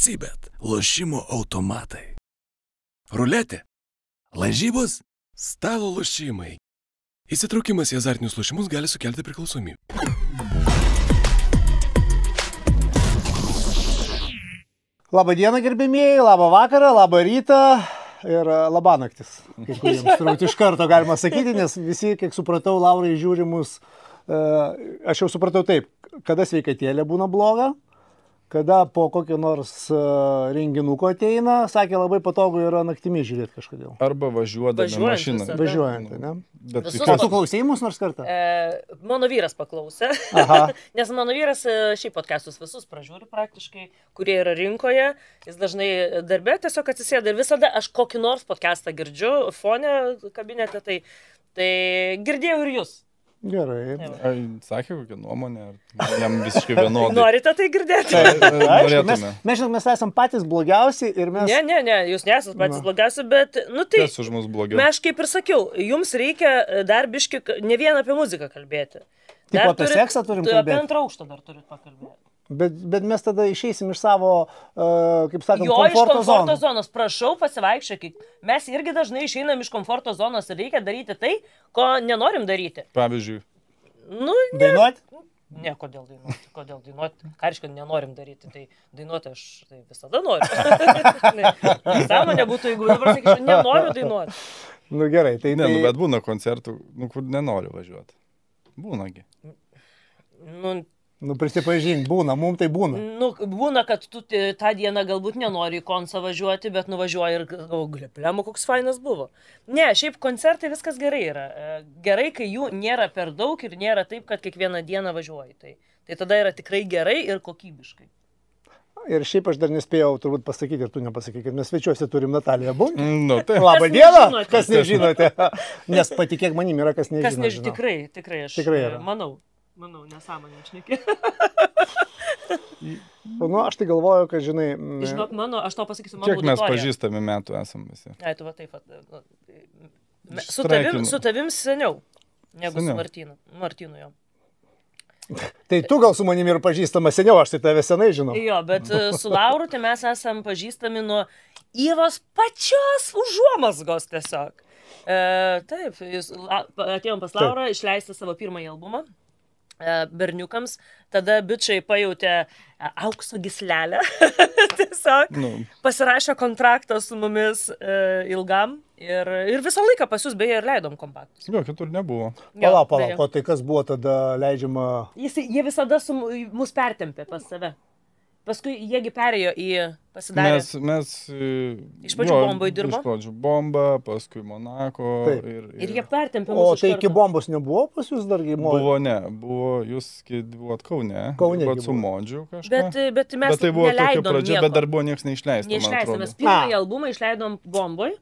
Sybet lošimo automatai. Ruletė. Lažybos. Stalo lošimai. Įsitraukimas į azartinius lošimus gali sukelti priklausomybę. Labą dieną, gerbėmieji, labą vakarą, labą rytą ir labą naktis. Kai kuriems turbūt iš karto galima sakyti, nes visi, kiek supratau, Laurai žiūri mus, aš jau supratau taip, kada sveikatėlė būna bloga, kada po kokio nors renginuko ateina, sakė, labai patogu yra naktimi žiūrėti kažkodėl. Arba važiuodami mašiną. Važiuojant, ne? Bet Ar tu klausėjai mus nors kartą? Mano vyras paklausė, nes mano vyras šiaip podcastus visus pražiūri praktiškai, kurie yra rinkoje, jis dažnai darbe tiesiog atsisėda ir visada aš kokį nors podcastą girdžiu fone kabinete, tai girdėjau ir jūs. Gerai. Sakė kokią nuomonę, ar jam visiškai vienodai. Norite tai girdėti? Norėtume. Mes esam patys blogiausi ir mes... Ne, jūs nesat patys blogiausi, bet, tai... Kas už mus blogiau? Aš kaip ir sakiau, jums reikia dar biški, ne vien apie muziką kalbėti. Taip, apie seksą turim kalbėti. Apie antrą aukštą dar turit pakalbėti. Bet mes tada išeisim iš savo, kaip sakant, komforto zonos. Prašau, pasivaikščiokit. Mes irgi dažnai išeinam iš komforto zonos ir reikia daryti tai, ko nenorim daryti. Pavyzdžiui. Dainuoti? Ne, kodėl dainuoti? Ką reiškia, nenorim daryti. Tai dainuoti aš visada noriu. Sąmonė būtų, jeigu dabar sakyčiau, nenoriu dainuoti. Nu gerai, tai... Bet būna koncertų, kur nenoriu važiuoti. Būnagi. Prisipažink, būna, mums tai būna. Būna, kad tu tą dieną galbūt nenori į koncą važiuoti, bet nuvažiuoji ir glėplėmu, koks fainas buvo. Ne, šiaip koncertai viskas gerai yra. Gerai, kai jų nėra per daug ir nėra taip, kad kiekvieną dieną važiuoji. Tai tada yra tikrai gerai ir kokybiškai. Ir šiaip aš dar nespėjau turbūt pasakyti, ir tu nepasakai, kad mes svečiuose turim Nataliją Bunk. Labą dieną, kas nežinote. Nes patikėk manim yra, kas nežino. Kas nežino, tikrai aš manau, nesąmonė šneki. Aš tai galvoju, kad žinai... Žinok, aš tau pasakysiu, mano auditorija. Kiek mes pažįstami metų esam visi? Tu va taip. Su tavim seniau, negu su Martynu jo. Tai tu gal su manimi ir pažįstama seniau, aš tai tave senai žinau. Jo, bet su Lauru tai mes esam pažįstami nuo Ivos pačios užuomazgos tiesiog. Taip, atėjom pas Laurą išleisti savo pirmąjį albumą berniukams, tada bičiai pajautė aukso gyslelę, tiesiog pasirašė kontraktą su mumis ilgam ir visą laiką pas jūs beje ir leidom kompaktus. Jo, kitur nebuvo. Palauk, o tai kas buvo tada leidžiama? Jie visada mus pertempė pas save. Paskui jiegi perėjo į pasidarę. Mes iš pradžių Bomboj dirbo. Iš pradžių Bomba, paskui Monako. Ir jie pertempė mūsų. O tai iki Bombos nebuvo pas jūs dargi? Buvo, jūs buvot Kaune. Buvot su Modžiu kažką. Bet mes tai buvo tokia neleidom pradžia, nieko. bet dar buvo nieks neišleista. Neišleista, mes pirmąjį albumą išleidom Bomboj.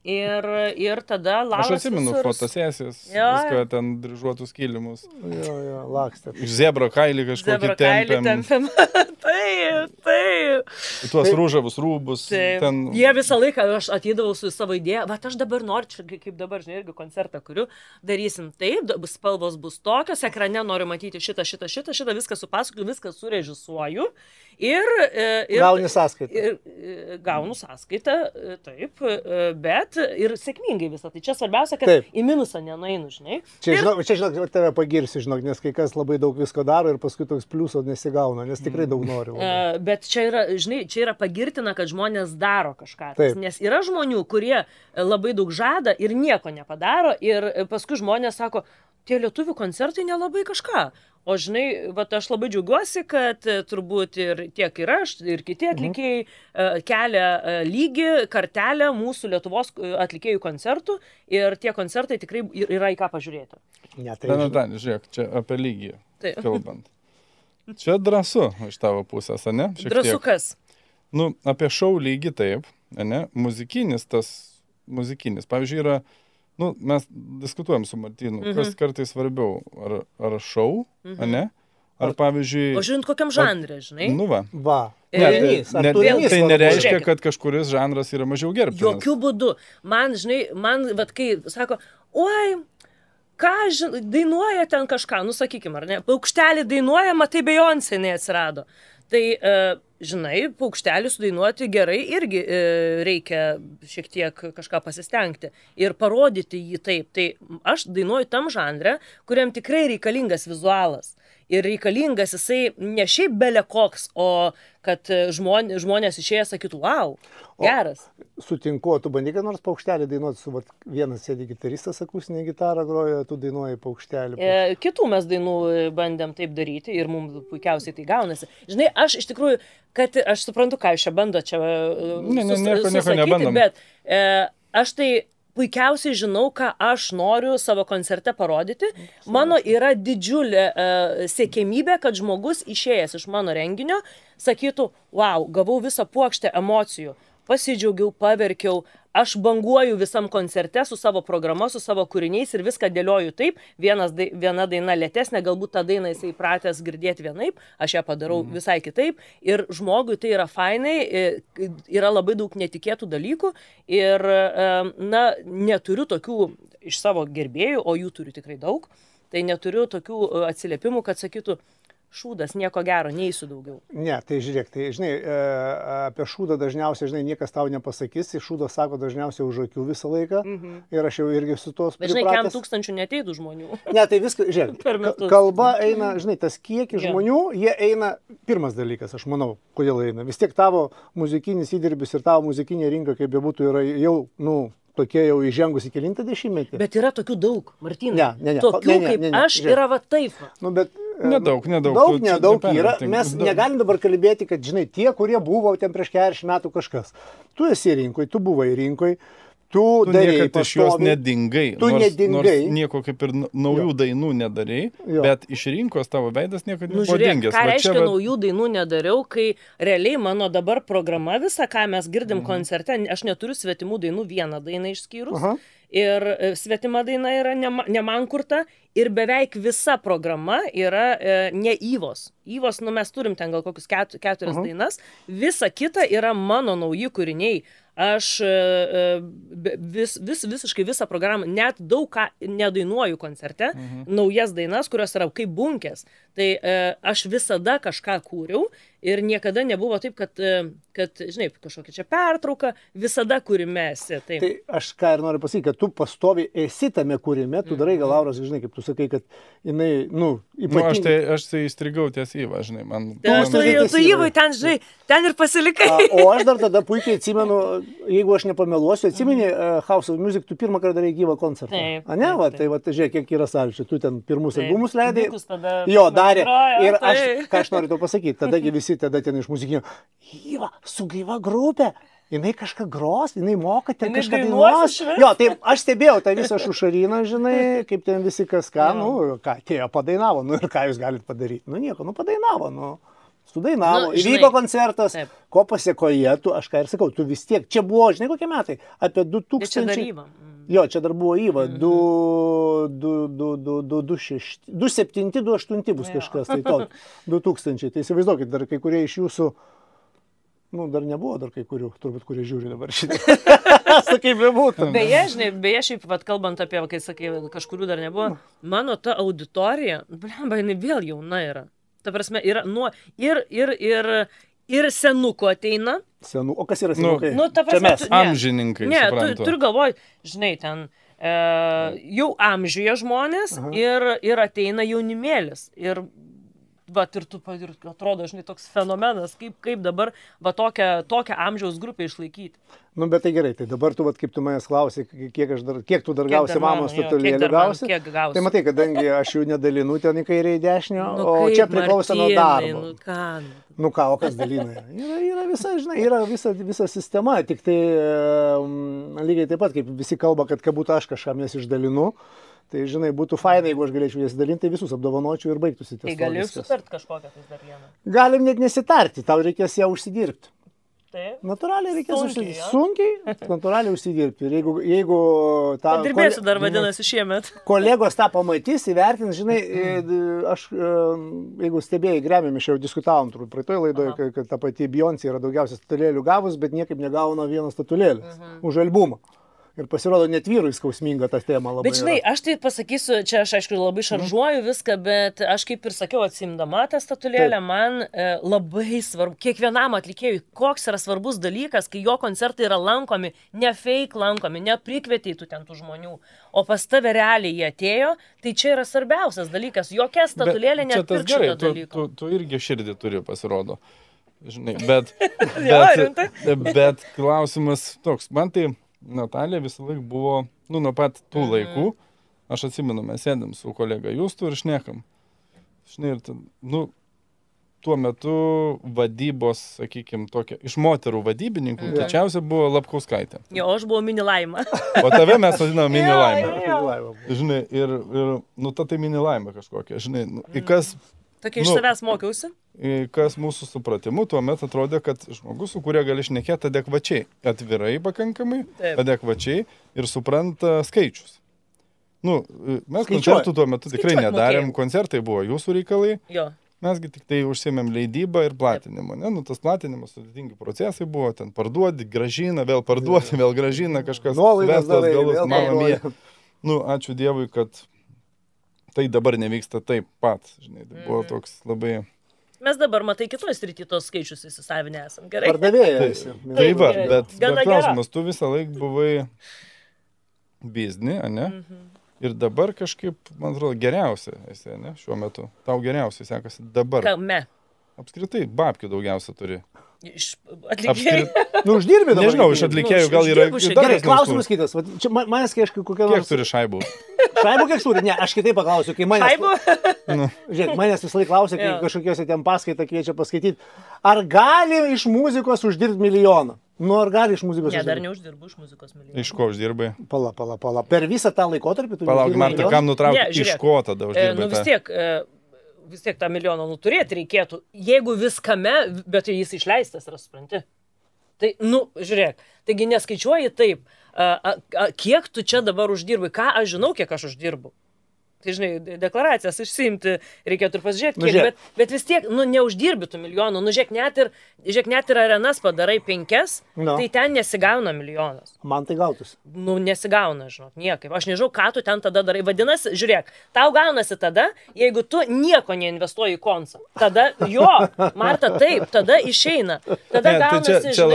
Ir tada Lauras... Aš atsimenu fotosesijas, viską ten dryžuotus kilimus. Jo, lakstė. Iš zebro kailį kažkokį tempėm. Taip. Tuos rūžavus rūbus. Jie visą laiką, aš ateidavau su savo idėja, bet aš dabar noriu, kaip dabar, žinai, irgi koncertą kuriu, darysim taip, spalvos bus tokios, ekrane noriu matyti šitą, viską supasakoju, viską surežisuoju. Gauni sąskaitą. Gaunu sąskaitą, taip, bet ir sėkmingai visą. Tai čia svarbiausia, kad į minusą nenueinu, žinai. Čia žinok, tave pagirsiu, žinok, nes kai kas labai daug visko daro ir paskui toks pliuso nesigauna, nes tikrai daug nori. Bet čia yra, žinai, čia yra pagirtina, kad žmonės daro kažką. Nes yra žmonių, kurie labai daug žada ir nieko nepadaro ir paskui žmonės sako, tie lietuvių koncertai nelabai kažką. O žinai, aš labai džiaugiuosi, kad turbūt ir tiek ir aš, ir kiti atlikėjai kelia lygį, kartelę mūsų Lietuvos atlikėjų koncertų ir tie koncertai tikrai yra į ką pažiūrėti. Žiūrėk, čia apie lygį kalbant. Čia drąsu iš tavo pusės, ne? Drąsu kas? Apie šou lygį taip, ne? Muzikinis, pavyzdžiui, yra... mes diskutuojam su Martynu, kas kartais svarbiau, ar šou, ne? Ar pavyzdžiui... O žiūrint, kokiam žanre, žinai? Va. Tai nereiškia, kad kažkuris žanras yra mažiau gerbtinas. Jokių būdų. Man, žinai, kai sako, oi, ką dainuoja ten kažką, nu sakykime, ar ne, paukštelį dainuoja, matai, Beyoncé neatsirado. Tai, žinai, paukštelį sudainuoti gerai irgi reikia šiek tiek kažką pasistengti ir parodyti jį taip. Tai aš dainuoju tam žanre, kuriam tikrai reikalingas vizualas. Ir reikalingas jisai ne šiaip belekoks, o kad žmonės išėję sakytų, wow, geras. Sutinku, tu bandykai nors paukštelį dainuoti, su vienas sėdi gitaristas, akustinė gitarą groja, tu dainuoji paukštelį. Kitų mes dainų bandėm taip daryti ir mums puikiausiai tai gaunasi. Žinai, aš iš tikrųjų, kad aš suprantu, ką jūs čia bando čia susakyti, bet aš tai puikiausiai žinau, ką aš noriu savo koncerte parodyti. Mano yra didžiulė siekėmybė, kad žmogus išėjęs iš mano renginio sakytų, wow, gavau visą puokštę emocijų, pasidžiaugiau, paverkiau, aš banguoju visam koncerte su savo programa, su savo kūriniais ir viską dėlioju taip. Viena daina lėtesnė, galbūt tą dainą jisai pratęs girdėti vienaip, aš ją padarau visai kitaip. Ir žmogui tai yra fainai, yra labai daug netikėtų dalykų ir, na, neturiu tokių iš savo gerbėjų, o jų turiu tikrai daug, tai neturiu tokių atsiliepimų, kad sakytų, šūdas, nieko gero, neįsiu daugiau. Ne, tai žiūrėk, tai žinai, apie šūdą dažniausiai, žinai, niekas tau nepasakys, šūdas sako dažniausiai už akių visą laiką ir aš jau irgi su tos pripratęs. Bet žinai, kiam tūkstančių neteitų žmonių. Ne, tai viskas, žiūrėk, kalba eina, žinai, tas kiekis žmonių, jie eina, pirmas dalykas, aš manau, kodėl eina. Vis tiek tavo muzikinis įdirbis ir tavo muzikinė rinka, kaip bebūtų, yra jau, nu, tokie jau įžengusi kelintą dešimtmetį. Bet yra tokių daug, Martynai. Tokių kaip aš yra va taip. Nu, bet nedaug yra. Mes negalim dabar kalbėti, kad, žinai, tie, kurie buvo ten prieš 40 metų kažkas. Tu esi rinkoje, tu buvai rinkoje, tu darei niekad iš jos nedingai. Nors nieko kaip ir naujų dainų nedarei, bet iš rinkos tavo veidas niekada nebuvo dingęs. Ką reiškia naujų dainų nedariau, kai realiai mano dabar programa visa, ką mes girdim koncerte, aš neturiu svetimų dainų, vieną dainą išskyrus. Ir svetima daina yra ne man kurta ir beveik visa programa yra ne Yvos. Yvos, nu mes turim ten gal kokius 4 dainas, visa kita yra mano nauji kūriniai. Aš visiškai visą programą, net daug ką nedainuoju koncerte, naujas dainas, kurios yra kaip bunkės. Tai aš visada kažką kūriau ir niekada nebuvo taip, kad žinai, kažkokia čia pertrauka, visada kūrime esi. Taip. Tai aš ką ir noriu pasakyti, kad tu pastovi esi tame kūrime, tu darai gal, Lauros, žinai, kaip tu sakai, kad jinai, nu, ypatingai. Aš tai įstrigau ties Yvą, žinai, man. Tu Yvai ten, žinai, ten ir pasilikai. O aš dar tada puikiai atsimenu, jeigu aš nepameluosiu, atsimeni House of Music, tu pirmą kartą darei gyvą koncertą. Taip. A ne, va, tai va, žiūrėk, kiek yra sąlyčio, tu ten pirmus albumus leidai. Jo, darė. Ir aš, ką aš noriu to pasakyti, tadagi visi tada ten iš muzikinio, Yva, su gyva grupė. Jinai kažką gros, jinai moka, ten kažką dainuos. Jo, tai aš stebėjau tą visą šušariną, žinai, kaip ten visi kas ką, nu, ką, atėjo, padainavo, nu ir ką jūs galite padaryti. Nu nieko, nu padainavo, nu, sudainavo, įvyko koncertas, ko pasiekoje, tu, aš ką ir sakau, tu vis tiek, čia buvo, žinai, kokie metai, apie 2000. Jo, čia dar buvo Yva, 27-28 bus kažkas, tai to, 2000, tai įsivaizduokit, dar kai kurie iš jūsų, nu, dar nebuvo dar kai kurių, turbūt, kurie žiūri dabar šitą. Sakai, bebūtų. Beje, šiaip, vat, kalbant apie, kai sakai, kažkurių dar nebuvo, mano ta auditorija, blemba, jinai vėl jauna yra. Ta prasme, yra nuo, ir senukų ateina. Senų, o kas yra senukai? Nu, ta prasme, amžininkai, suprantu. Turiu galvoj, žinai, ten jau amžiuje žmonės ir ateina jaunimėlis. Ir vat, ir tu atrodo, žinai, toks fenomenas, kaip dabar va tokią amžiaus grupę išlaikyti. Nu, bet tai gerai, tai dabar tu, vat, kaip tu manęs klausai, kiek tu dar gausi mamos statulėlių gausi. Tai matai, kadangi aš jų nedalinu ten į kairę į dešinę, o čia priklauso nuo darbo. Nu ką, o kas dalina? Yra visa, žinai, yra visa sistema, tik tai lygiai taip pat, kaip visi kalba, kad būtų aš kažkam jas išdalinu. Tai, žinai, būtų fainai, jeigu aš galėčiau jas dalinti, tai visus apdovanočiau ir baigtųsi ties. Tai gali sutart kažkokią tai dar vieną. Galim net nesitarti, tau reikės ją užsidirbti. Taip. Natūraliai reikės užsidirbti. Sunkiai, natūraliai užsidirbti. Ir jeigu tą... Padirbėsiu dar vadinasi šiemet. Kolegos tą pamatys, įvertins, žinai, aš, jeigu stebėjai Grammy, mes jau diskutavom turbūt praeitoje laidoje, kad ta pati Beyoncé yra daugiausia statulėlių gavus, bet niekaip negauna vieną statulėlį už albumą. Ir pasirodo, net vyrui skausminga ta tema labai. Bet žinai, aš tai pasakysiu, čia aš aišku labai šaržuoju viską, bet aš kaip ir sakiau, atsimdama tą statulėlę, man labai svarbu, kiekvienam atlikėjui, koks yra svarbus dalykas, kai jo koncertai yra lankomi, ne fake lankomi, ne prikvietei tu ten tų žmonių, o pas tave realiai jie atėjo, tai čia yra svarbiausias dalykas, jokia statulėlė nepirks šito dalyko. Tu irgi širdį turi, pasirodo. Žinai, bet klausimas toks, man tai Natalija visą laiką buvo, nuo pat tų laikų, aš atsimenu, mes sėdėm su kolega Justu ir šnekam. Žinai, ir tuo metu vadybos, sakykime, tokia, iš moterų vadybininkų, kečiausia buvo Lapkauskaitė. Jo, aš buvau Mini Laima. O tave mes vadiname Mini Laima. Žinai, ir tai Mini Laima kažkokia, žinai, kas... Tokia iš savęs mokiausi. Kas mūsų supratimu tuo metu atrodė, kad žmogus, su kuria gali šnekėti adekvačiai, atvirai pakankamai, adekvačiai ir supranta skaičius. Mes koncertų tuo metu tikrai nedarėm, koncertai buvo jūsų reikalai, mesgi tik tai užsiėmėm leidybą ir platinimu. Tas platinimas, sudėtingi procesai buvo, ten parduodi, gražina, vėl parduodi, vėl gražina, kažkas vestas galus, mama mia. Ačiū Dievui, kad tai dabar nevyksta taip pat, žinai, tai buvo toks labai... Mes dabar, matai, kitoj srity tos skaičius įsisavinę esam, gerai? Pardavėjas. Tai va, bet klausimas, tu visą laiką buvai bizni, ane? Ir dabar kažkaip, man atrodo, geriausia esi, ne, šiuo metu. Tau geriausiai sekasi dabar. Kame? Apskritai, babkių daugiausia turi. Iš atlikėjų. Uždirbi dabar. Nežinau, iš atlikėjų gal yra... Gerai, klausimas kitas. Manęs, kai aš kokia nors... Kiek turi šaibų? Šaibų kiek turi? Ne, aš kitaip paklausiu. Šaibų? Žiūrėk, manęs visą laiką klausia, kai kažkokiuose ten paskaitą kviečia paskaityti. Ar gali iš muzikos uždirbti milijoną? Ar gali iš muzikos uždirbti? Ne, dar neuždirbu iš muzikos milijoną. Iš ko uždirbai? Pala. Per visą tą laikotarpį tu... Palauk, Marta, kam nutraukti, iš ko tada uždirbai? Vis tiek tą milijoną turėti reikėtų, jeigu viskame, bet jis išleistas yra, supranti. Tai, žiūrėk, taigi neskaičiuoji taip, kiek tu čia dabar uždirbai, ką aš žinau, kiek aš uždirbu. Tai, žinai, deklaracijas išsiimti reikėtų ir pasižiūrėti, kiek, bet vis tiek, neuždirbi tų milijonų. Žiūrėk, net ir arenas padarai 5, tai ten nesigauna milijonas. Man tai gautųsi. Nesigauna, žinok, niekaip. Aš nežinau, ką tu ten tada darai. Vadinasi, žiūrėk, tau gaunasi tada, jeigu tu nieko neinvestuoji į koncą. Tada, Marta, taip, tada išeina. Tada gaunasi, čia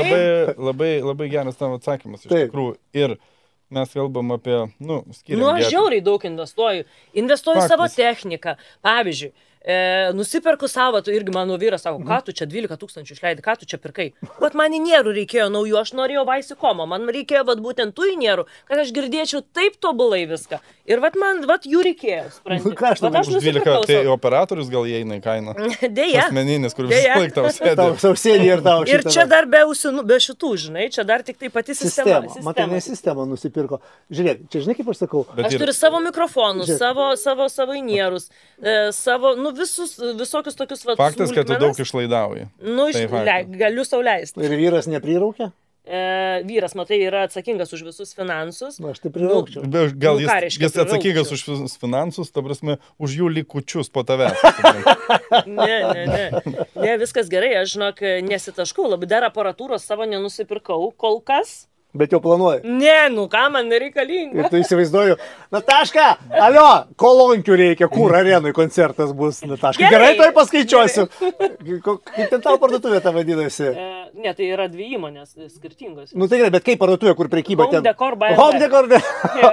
labai geras tavo atsakymas, iš tikrųjų. Ir mes kalbam apie, skiriam. Aš žiauriai daug investuoju. Investuoju savo techniką. Pavyzdžiui, nusiperku savo, tu irgi mano vyras sako, ką tu čia 12 000 išleidai, ką tu čia pirkai. Vat man inierų reikėjo naujų, aš norėjau vaisikomo, man reikėjo būtent tų inierų, kad aš girdėčiau taip tobulai viską. Ir man jų reikėjo, supranti. Už 12, tai operatorius gal įeina į kainą. Deja. Asmeninis, kur visą laiką tau sėdi. Tau sėdi ir tau šitą. Ir čia dar be šitų, žinai, čia dar tik tai pati sistema. Matai, ne sistema nusipirko. Žiūrėk, čia žinai, kaip aš sakau. Aš turiu savo mikrofonus, savo inierus, savo, visokius tokius vat. Faktas, kad tu daug išlaidauji. Galiu sau leisti. Ir vyras nepriraukia? Vyras, matai, yra atsakingas už visus finansus. Aš tai priraukčiau. Gal jis atsakingas už visus finansus, ta prasme, už jų likučius po tavęs. Ne, viskas gerai, aš, žinok, nesitaškau, labai dar aparatūros savo nenusipirkau kol kas. Bet jau planuoji. Ne, ką man nereikalinga. Ir tu įsivaizduoju, Nataška, alio, kolonkių reikia, kur arenui koncertas bus, Nataška. Gerai, tai paskaičiuosiu. Kaip ten tavo parduotuvė tą vadinasi? Ne, tai yra 2 įmonės skirtingos. Tai gerai, bet kaip parduotuvė, kur prekyba ten? Home Decor,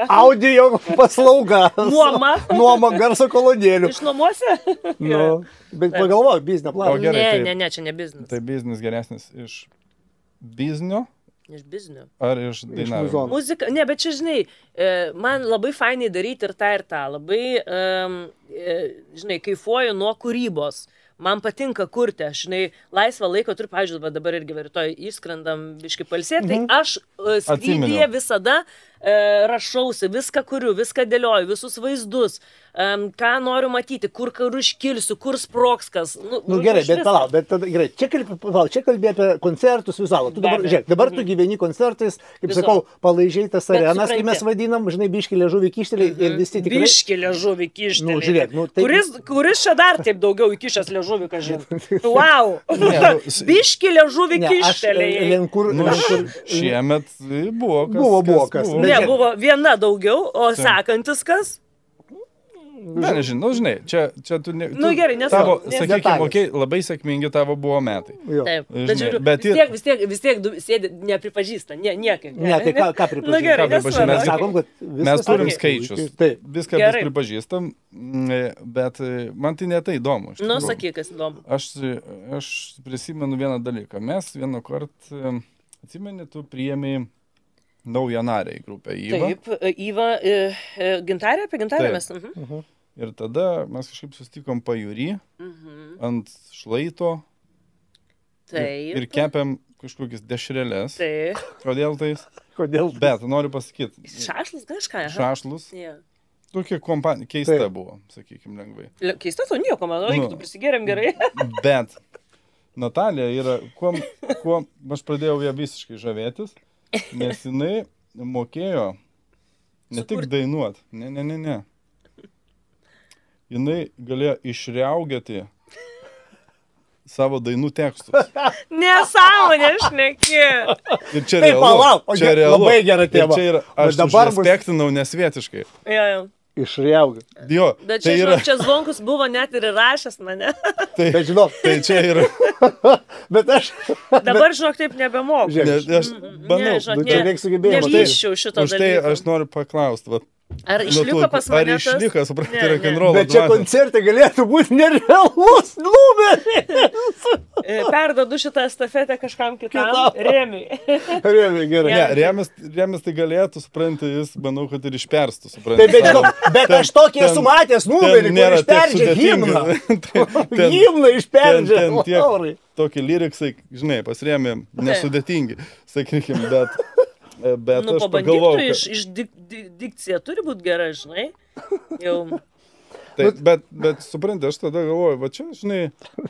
audio paslauga. Nuoma garso kolonėlių. Išnuomuosi? Bet pagalvoju, biznio planas. Ne, čia ne biznis. Tai biznis geresnis iš biznio? Iš biznio. Ar iš dainavimo? Muzika, ne, bet čia, žinai, man labai fainai daryti ir tą. Labai, žinai, kaifuoju nuo kūrybos. Man patinka kurti, aš, žinai, laisvą laiką turiu, pavyzdžiui, dabar irgi rytoj išskrendam biški palsėti, tai aš skrydyje visada rašausi, viską kuriu, viską dėlioju, visus vaizdus, ką noriu matyti, kur iškilsiu, kur sprokskas. Gerai, bet palauk, bet tada, gerai, čia kalbė apie koncertus vizualą. Tu dabar tu gyveni koncertais, kaip sakau, palaižiai tas arenas, kai mes vadinam, žinai, biški liežuvį kišteliai ir visi tikrai... Biški liežuvį kišteliai. Kuris čia dar taip daugiau įkišęs liežuvį, ką žinai? Wow! Biški liežuvį kišteliai. Šiemet buvo kas. Ne, buvo viena daugiau, o sekantis kas? Ne, nežinau, žinai, čia tu ne... Nu gerai, tavo, nesvarbu. sakykime, labai sėkmingi tavo buvo metai. Taip, Žinai, bet žiūriu, vis tiek sėdi nepripažįsta, niekaip. Ne, tai ką pripažįstam? Nu gerai, Mes sakom, kad Mes turim okei. skaičius. Taip. Viską vis pripažįstam, bet man tai netai įdomu. Nu, sakyk, kas įdomu. Aš prisimenu vieną dalyką. Mes vieną kartą, atsimeni, tu priėmėjai naują narę į grupę. Įva. Taip, Įva, gintarė, apie gintarę Taip. mes. Ir tada mes kažkaip sustikom pajūry ant šlaito Taip. ir kepėm kažkokias dešrelės. Taip. Kodėl tais? Kodėl? Bet noriu pasakyti. Šašlus kažką, aha. Šašlus. Yeah. Tokia kompanija, keista Taip. buvo, sakykime, lengvai. Keista, to nieko, manau, Nu. tu prisigėrėm gerai. Bet Natalija yra, kuo aš pradėjau ją visiškai žavėtis, nes jinai mokėjo ne tik dainuot, ne. Jinai galėjo išriaugėti savo dainų tekstus. Nesąmonė, šneki. Ir čia Taip, realu. palauk, Čia realu. labai gera Ir tema. čia yra, Bet aš dabar dabar bus- respektinau nesvietiškai. Jo. Išriaugia. Jo, Bet tai čia, yra, žinok, čia Zvonkus buvo net ir įrašęs mane. Bet žinok, tai čia yra, bet aš... Dabar, žinok, taip nebemoku. Žiūrėk, ne, aš bandau, žinok, nu, čia reikia sugebėjimo. Nevysčiau šito už tai dalyko. aš noriu paklausti, va, Ar išliko pas ar mane tas? išliko, suprantate, Ne, ne. rock'n'roll. Bet čia koncerte galėtų būti nerealus numeris. Perdodu šitą estafetę kažkam kitam. Kitam. Remiui. Rėmė, gerai. Ne, Remis tai galėtų, suprantate, jis, manau, kad ir išperstų, suprantate. Tai bet, žinok, bet aš tokį esu matęs numerį, kur išperdžia himną. Himną išperdžia. ten tiek- Laurai. Tokie lyriksai, žinai, pasirėmė nesudėtingi, sakykime, bet Nu, aš pabandyk pagalvojau, tu iš dikcija turi būti gera, žinai. Jau. bet suprantate, aš tada galvoju, va čia, žinai,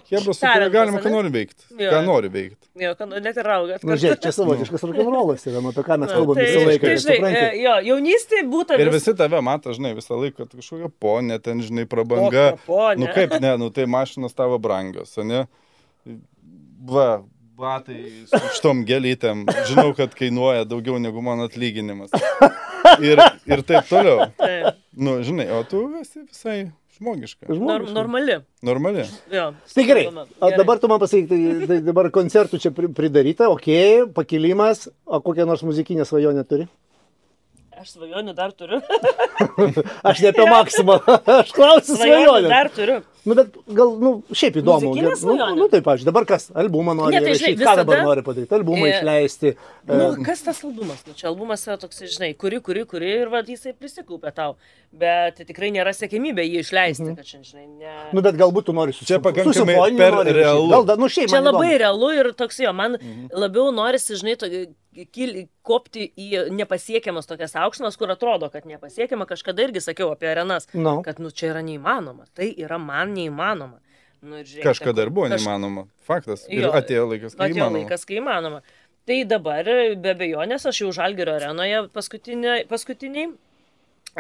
hebra, su kuria Talentas, galima ane? ką nori veikti. Jo. Ką nori veikti. Jo, net ir raugat. Nu, žiūrėk, čia savotiškas rock'n'rollas yra, apie ką mes kalbam visą Tai, laiką. tai, žinai, supranti? jo, jaunystėje būtų Ir visi tave mato, žinai, visą laiką, kad kažkokia ponė, ten, žinai, prabanga. Ponė. Nu kaip, ne, nu tai mašinos tavo brangios, ne? Va, batai su šitom gėlytėm, žinau, kad kainuoja daugiau negu mano atlyginimas. Ir taip toliau. Taip. Nu, žinai, o tu esi visai žmogiška. Žmogiška. Normali. Normali. Jo. Tai gerai, Gerai. dabar tu man pasakyk, tai dabar koncertų čia pridaryta, okei, pakilimas, o kokią nors muzikinę svajonę turi? Aš svajonių dar turiu. Aš ne apie maksimą, aš klausiu Svajonių svajonę. dar turiu. Nu, bet gal, nu, šiaip įdomu. Muzikinė svajonė? Nu, taip, aš dabar kas, albumą nori Ne, tai, žinai, įrašyti, ką dabar visada- nori padaryti, albumą E, išleisti. Nu, kas tas albumas? Nu, čia albumas yra toks, žinai, kuri ir va, jisai prisikaupė tau. Bet tikrai nėra sėkmybė jį išleisti, kad čia, žinai, ne... Nu, bet galbūt tu nori Čia pakankamai simfoniniu per nori realu. rašyti. Gal, nu, šiaip Čia man labai įdomu. realu ir toks jo, man labiau norisi, žinai, kopti į nepasiekiamas tokias aukštumas, kur atrodo, kad nepasiekiama. Kažkada irgi sakiau apie arenas, Nu. kad, nu, čia yra neįmanoma. Tai yra man neįmanoma. Nu, ir žiūrėk, Kažkada ir buvo neįmanoma. Faktas. Ir Jo, atėjo laikas, kai atėjo įmanoma. laikas, kai įmanoma. Tai dabar, be abejonės, aš jau Žalgirio arenoje paskutiniai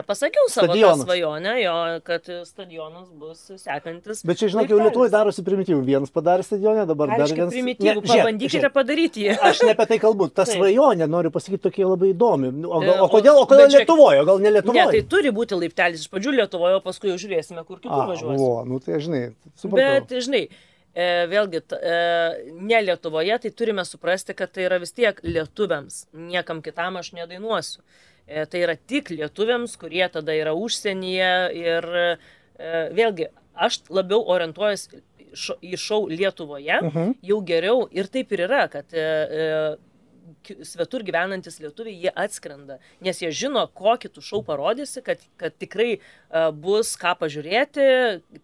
pasakiau savo tą Stadionas. svajonę, jo, kad stadionas bus sekantis. Bet čia, žinok, jau laiptelis. Lietuvoje darosi primityvų. Vienas padarė stadioną, dabar Ką dar reiškia vienas. primityvų, Ne, žiūrėk, pabandykite žiūrėk. padaryti jį. Aš ne apie tai kalbu. Ta Taip. svajonė, noriu pasakyti, tokia labai įdomi. O O- kodėl bet žiūrėk- Lietuvoje, o gal ne Ne, Lietuvoje? tai turi būti laiptelis iš pradžių Lietuvoje, o paskui jau žiūrėsime, kur kitur važiuosime. Nu tai žinai, supratau. Bet, žinai, vėlgi, ne Lietuvoje, tai turime suprasti, kad tai yra vis tiek lietuviams. Niekam kitam aš nedainuosiu. Tai yra tik lietuviams, kurie tada yra užsienyje. Ir vėlgi, aš labiau orientuojuosi į šou Lietuvoje, jau geriau. Ir taip ir yra, kad svetur gyvenantis lietuviai, jie atskrenda, nes jie žino, kokį tu šou parodysi, kad tikrai bus ką pažiūrėti.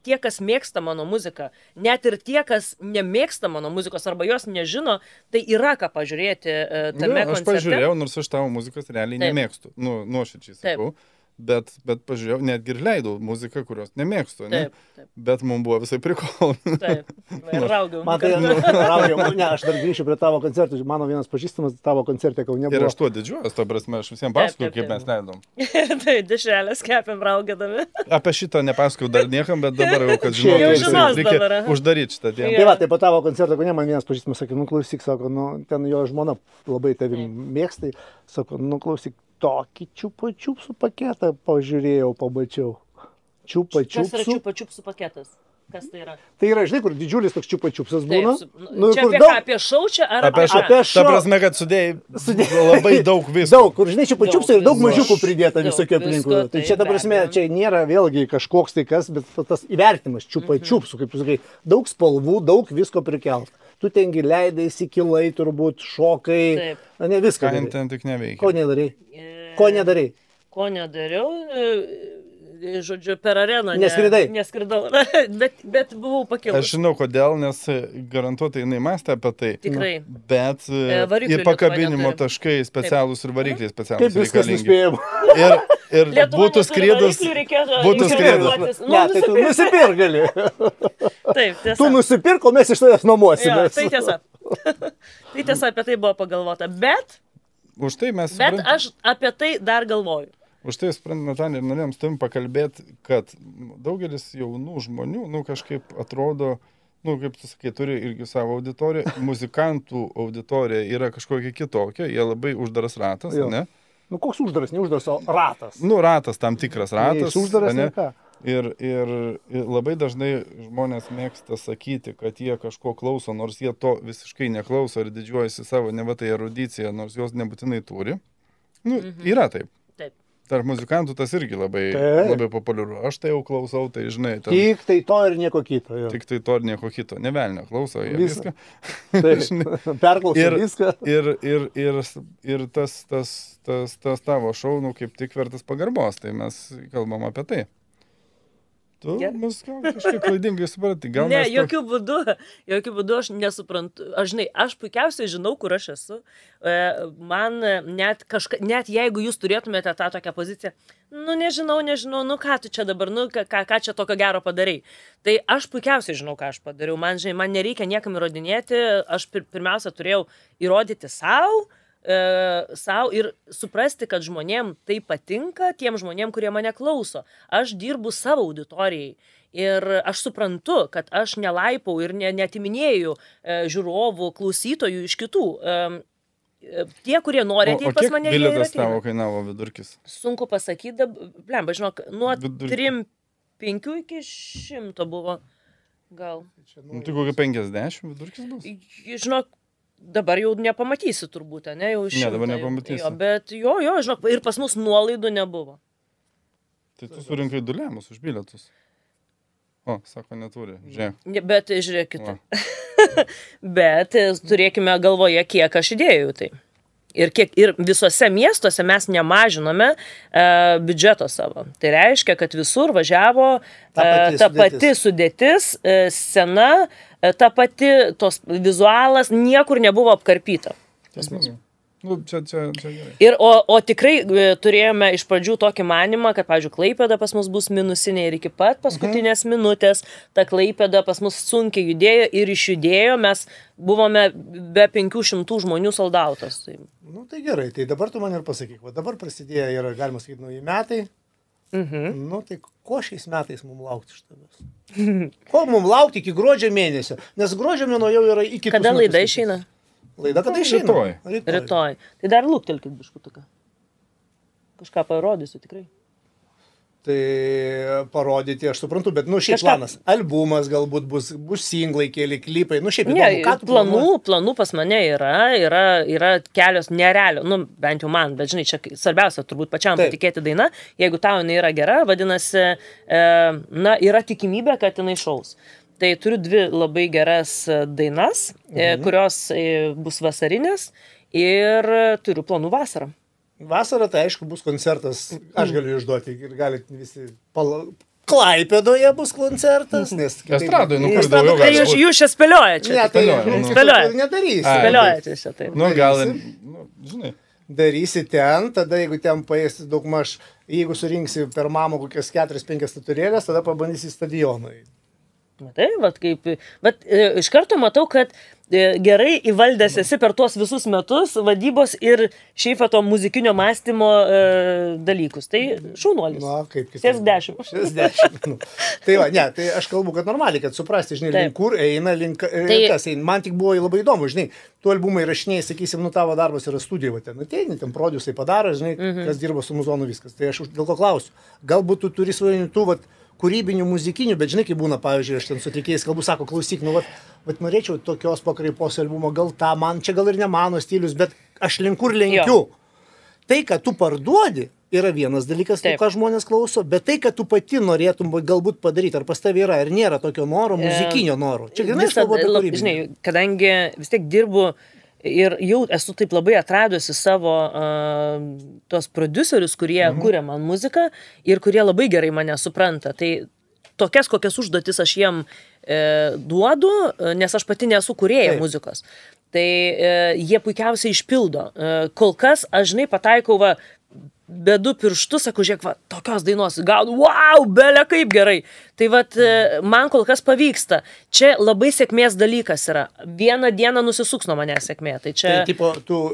Tie, kas mėgsta mano muziką, net ir tie, kas nemėgsta mano muzikos arba jos nežino, tai yra ką pažiūrėti tame Aš koncerte. pažiūrėjau, nors aš tavo muzikos realiai Taip. nemėgstu. Nu, nuoširdžiai sakau. Bet pažiūrėjau, netgi ir leidau muziką, kurios nemėgstu. Ne? Taip, taip, Bet mums buvo visai prikol. taip. Ir raugiau. Man tai, raugiau, ne, aš dar grįšiu prie tavo koncertų. Mano vienas pažįstamas tavo koncerte Kaune Ir buvo. aš tuo didžiuojas, to prasme, aš visiems Taip, pasakoju, taip, kaip taip. mes leidom. Tai dešrelės kepėm raugėdami. Apie šitą nepasakojau dar niekam, bet dabar jau, kad žinau, Jau žinos reikia dabar, aha. uždaryti šitą temą. Tai va, tai po tavo koncerto Kaune man vienas pažįstamas sakė, nu klausyk, sako, nu ten jo žmona labai tavim mėgstai, sako, nu klausyk, tokį čiupa-čiupsų paketą pažiūrėjau, pamačiau. Kas yra Čiupa-čiupsų. čiupa-čiupsų paketas? Kas tai yra? Tai yra, žinai, kur didžiulis toks čiupa-čiupsas būna. Čia apie ką? Apie šou čia ar Apie šou. Apie Ta šou. prasme, kad sudėjai labai daug visko. Daug, kur, žinai, čiupa-čiupsai ir daug Daug mažiukų visko. pridėta Daug visokio visko, aplinkui. Tai čia, taip, ta prasme, be abejo. čia nėra vėlgi kažkoks tai kas, bet tas įvertimas čiupa-čiupsų, kaip tu sakai, daug spalvų, daug visko prikelt. Tu tengi leidai, įsikilai, turbūt šokai, Taip. ne viską. Ką darai. ten tik neveikia. Ko nedarai? Ko nedarai? Ko nedariau? Žodžiu, per areną. Neskridai? Neskridau, bet buvau pakilus. Aš žinau kodėl, nes garantuotai jinai mąstė apie tai. Tikrai. Bet variklių ir pakabinimo Lietuvoje taškai specialūs ir varikliai Kaip specialūs viskas reikalingi. nuspėjama? Ir būtų skridus. Būtų skridus. Ne, tai tu nusipirk gali. Taip, tiesa. Tu nusipirk, o mes iš tavęs nuomosime. Jo, tai tiesa. Tai tiesa, apie tai buvo pagalvota. Bet Už tai mes... aš apie tai dar galvoju. Už tai, suprantu, Natalija, ir norėjom su tavim pakalbėti, kad daugelis jaunų žmonių, kažkaip atrodo, kaip tu sakai, turi irgi savo auditoriją, muzikantų auditorija yra kažkokia kitokia, jie labai uždaras ratas, Jo. ne? Koks uždaras, ne uždaras, o ratas. Ratas, tam tikras ratas. Jis uždaras, ane? ne ką. Ir labai dažnai žmonės mėgsta sakyti, kad jie kažko klauso, nors jie to visiškai neklauso ir didžiuojasi savo, ne va tai erudiciją, nors jos nebūtinai turi. Yra taip. Taip. Tarp muzikantų tas irgi labai, Taip. labai populiaru. Aš tai jau klausau, tai žinai, ten, Tik tai to ir nieko kito. Jo. tik tai to ir nieko kito. Ne velnio, klauso jie Viską. viską. Perklausau viską. Ir tas tavo šou, kaip tik vertas pagarbos, tai mes kalbam apie tai. Tu mus kažkaip klaidingai supratai, gal Ne, mes... jokių būdų aš nesuprantu. Aš puikiausiai žinau, kur aš esu. Man net jeigu jūs turėtumėte tą tokią poziciją, nežinau, ką tu čia dabar, ką čia tokio gero padarai. Tai aš puikiausiai žinau, ką aš padariau. Man nereikia niekam įrodinėti. Aš pirmiausia turėjau įrodyti savo ir suprasti, kad žmonėm tai patinka, tiem žmonėm, kurie mane klauso. Aš dirbu savo auditorijai ir aš suprantu, kad aš nelaipau ir netiminėjau žiūrovų, klausytojų iš kitų. Tie, kurie nori ateiti pas mane, jie ir bilietas ateina. tavo kainavo vidurkis? Sunku pasakyti, žinok, nuo Vidurkis. 3-5 iki 100 buvo. Gal. Tai kokį 50 vidurkis bus? Žinok, dabar jau nepamatysi turbūt, ne, jau iš Ne, dabar nepamatysi. Bet žinok, ir pas mus nuolaidų nebuvo. Tai tu surinkai 2 lemus už bilietus. O, sako, neturi. Žiūrėk. Bet žiūrėkit, Va. bet turėkime galvoje, kiek aš įdėjau tai. Ir visose miestuose mes nemažinome biudžeto savo. Tai reiškia, kad visur važiavo ta pati sudėtis, scena, ta pati tos vizualas, niekur nebuvo apkarpyta. Čia gerai. O tikrai turėjome iš pradžių tokį manimą, kad, pavyzdžiui, Klaipėda pas mus bus minusinė ir iki pat paskutinės minutės ta Klaipėda pas mus sunkiai judėjo ir išjudėjo, mes buvome be 500 žmonių soldautas. Tai gerai, tai dabar tu man ir pasakyk, dabar prasidėjo ir, galima sakyti, nauji metai. Tai ko šiais metais mums laukti iš tavęs? Ko mums laukti iki gruodžio mėnesio? Nes gruodžio mėnuo jau yra iki... Kada laida išeina? Laida kada išeina? Rytoj. Tai dar luktelkit biškutuką. Kažką parodysiu tikrai. Tai parodyti, aš suprantu, bet, šiaip planas. Albumas galbūt bus singlai, keli klipai, šiaip įdomu, ką tu planų pas mane yra kelios nerealios, bent jau man, bet žinai, čia svarbiausia turbūt pačiam patikėti daina, jeigu tau jinai yra gera, vadinasi, yra tikimybė, kad jinai šaus. Tai turiu 2 labai geras dainas, kurios bus vasarinės ir turiu planų vasarą. Vasarą tai aišku bus koncertas, aš galiu išduoti ir galite visi Klaipėdoje bus koncertas, nes... Estradoj, kur daugiau Tai jūs čia spėliojate čia. Ne, tai spėliojate. nedarysi. Spėliojate čia, taip. Gal, žinai. Darysi ten, tada jeigu ten paėsi daugmaž, jeigu surinksi per mamą kokias 4-5 statulėlės, tada pabandysi stadionui. Matai, iš karto matau, kad gerai įvaldęs esi per tuos visus metus vadybos ir šiaip to muzikinio mąstymo dalykus. Tai šaunuolis. Na, kaip kitaip. Sėsk 10. Sėsk 10. Nu. Tai va, ne, tai aš kalbu, kad normaliai, kad suprasti, žinai, link kur eina, link kas eina. Man tik buvo labai įdomu, žinai, tu albumai rašinėjai, sakysim, nu tavo darbas yra studija, va ten ateini, ten prodiusai padaro, žinai, kas dirba su muzonu viskas. Tai aš dėl ko klausiu. Galbūt tu turi svajonių tų, va, kūrybinių, muzikinių, bet žinai, kaip būna, pavyzdžiui, aš ten su atlikėjais kalbu, sako, klausyk, nu, vat norėčiau tokios pakraipos albumo, gal tą, man čia gal ir ne mano stilius, bet aš link kur lenkiu. Tai, kad tu parduodi, yra vienas dalykas, ką žmonės klauso, bet tai, kad tu pati norėtum galbūt padaryti, ar pas tavai yra, ar nėra tokio noro, muzikinio noro. Čia grynai aš kalbu apie kūrybinį. Žinai, kadangi vis tiek dirbu ir jau esu taip labai atradusi savo tos prodiuserius, kurie kuria man muziką ir kurie labai gerai mane supranta. Tai tokias, kokias užduotis aš jiem duodu, nes aš pati nesu kūrėja muzikos. Tai jie puikiausiai išpildo. Kol kas aš, žinai, pataikau bedu pirštus, sakau, žiūrėk, tokios dainos gaunu, wow, belė kaip gerai. Tai man kol kas pavyksta. Čia labai sėkmės dalykas yra. Vieną dieną nusisuks nuo manęs sėkmė. Tai čia... Tai, tipo, tu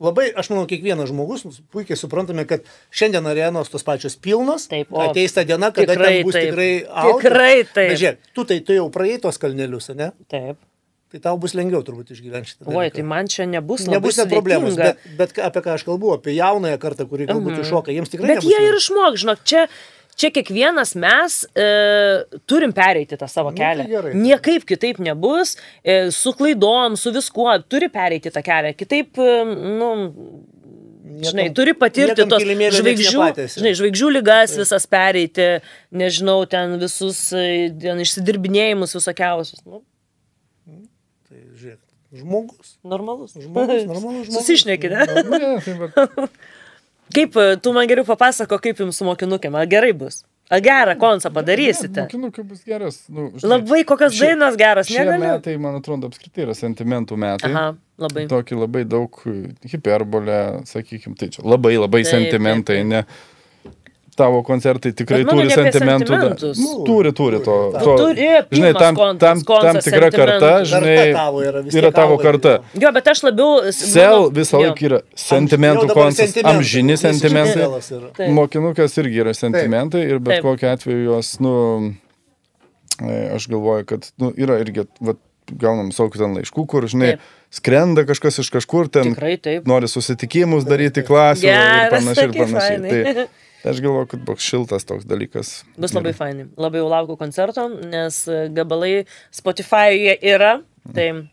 labai, aš manau, kiekvienas žmogus, puikiai suprantame, kad šiandien arenos tos pačios pilnos, ateis ta diena, kada ten bus tikrai out. Tikrai taip. Bet žiūrėk, tu jau praėjai tos kalnelius, ne? Taip. Tai tau bus lengviau turbūt išgyventi šitą dalyką. Oi, tai man čia nebus labai nebus problemos, bet apie ką aš kalbu, apie jaunąją kartą, kuri galbūt iššoka, jiems tikrai nebus. Bet jie ir išmok, žinok, čia kiekvienas mes turim pereiti tą savo kelią. Tai niekaip kitaip nebus, su klaidom, su viskuo, turi pereiti tą kelią. Kitaip, žinai, turi patirti tos žvaigždžių ligas visas pereiti, nežinau, ten visus išsidirbinėjimus visokiausius, Žmogus. Normalus. Normalus. Susišneki, ne? Kaip, tu man geriau papasako, kaip jums su mokinukėm, ar gerai bus? Ar gerą koncą padarysite? Mokinukai bus geras. Labai kokios dainos geras, negaliu. Šie metai, man atrodo, apskritai yra sentimentų metai. Aha, labai. Tokį labai daug hiperbolę, sakykim, tai čia labai sentimentai, ne? Tavo koncertai tikrai turi sentimentų. Turi to. Žinai, tam tikra karta, žinai, yra tavo karta. Jo, bet aš labiau... Sel visą laiką yra sentimentų koncertas, amžini sentimentai. Mokinukas irgi yra sentimentai ir bet kokiu atveju jos, aš galvoju, kad yra irgi, gaunam visokių ten laiškų, kur, žinai, skrenda kažkas iš kažkur, ten nori susitikimus daryti klasių ir panašiai. Aš galvoju, kad bus šiltas toks dalykas. Bus labai fainai. Labai jau laukiu koncerto, nes gabalai Spotify'e yra, tai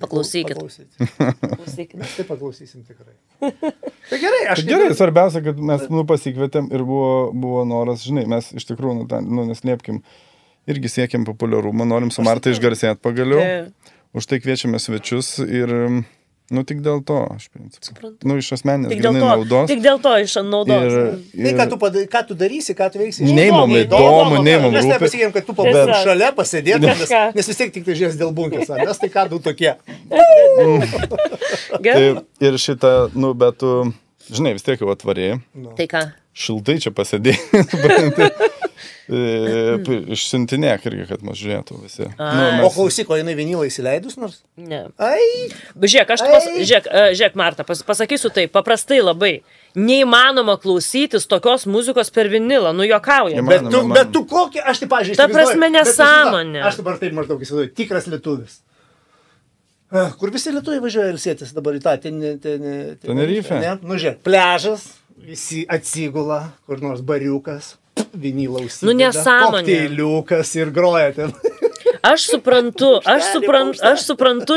paklausykit. Tai paklausysim tikrai. Tai gerai, gerai, svarbiausia, kad mes pasikvietėm ir buvo noras, žinai, mes iš tikrųjų, neslėpkim, irgi siekiam populiarumą, norim su Marta išgarsėti pagaliau. Už tai kviečiame svečius ir... tik dėl to, aš principu. Iš asmeninės grynai naudos. Tik dėl to iš naudos. Tai ką tu darysi, ką tu veiksi? Neįmum įdomu, neįmum rūpi. Mes nepasakėjom, kad tu pabėg šalia pasėdėtum, nes vis tiek tik tai žiūrės dėl bunkės. Mes tai ką du tokie. Ir šitą, bet tu, žinai, vis tiek jau atvarėjai. Tai ką? Šiltai čia pasėdėjai. Išsiuntinėk irgi, kad mus žiūrėtų visi. O klausyk, o jinai vinylą įsileidus nors? Ne. Žiūrėk, Marta, pasakysiu taip, paprastai labai. Neįmanoma klausytis tokios muzikos per vinilą, juokauja. Bet tu kokį, aš taip pažiūrėjau. Ta prasme nesąmonė. Aš dabar taip maždaug įsivaizduoju, tikras lietuvis. Kur visi lietuviai važiuoja ilsėtis dabar į tą Tenerifę? Žiūrėk, pliažas, visi atsigula, kur nors bariukas. Vinylą užsideda, nesąmonė. Kokteiliukas ir groja ten. Aš suprantu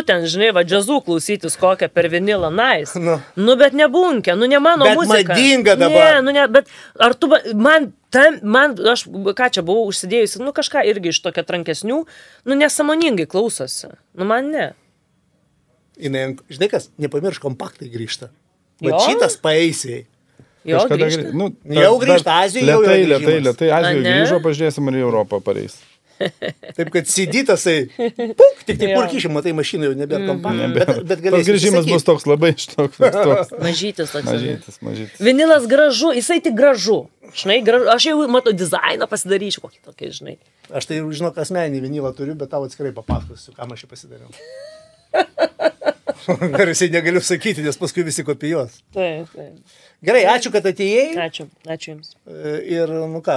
ten, žinai, džiazų klausytis kokią per vinilą, nice. Bet nebunkia, ne mano muzika. Bet madinga dabar. Bet ar tu, aš ką čia buvau užsidėjusi, kažką irgi iš tokio trankesnių, nesąmoningai klausosi. Man ne. Žinai kas, nepamirš, kompaktai grįžta. Bet šitas paeisiai. Jau grįžta. Jau grįžta, Azijoje jau Lėtai, Azijoje grįžo, pažiūrėsim, ar į Europą pareis. Taip, kad CD tasai, puk, tik purkyšim, matai, mašinai jau nebėra kompanija. Bet Tas grįžimas bus toks labai toks. Mažytis toks. Mažytis. Vinilas gražu, jisai tik gražu. Žinai, aš jau matau dizainą pasidaryčiau kokį tokį, žinai. Aš tai, žinok, asmeninį vinilą turiu, bet tau atskirai papasakosiu, ką aš čia pasidariau. Dar visai negaliu sakyti, nes paskui visi kopijuos. Taip. Gerai, ačiū, kad atėjai. Ačiū Jums. Ir,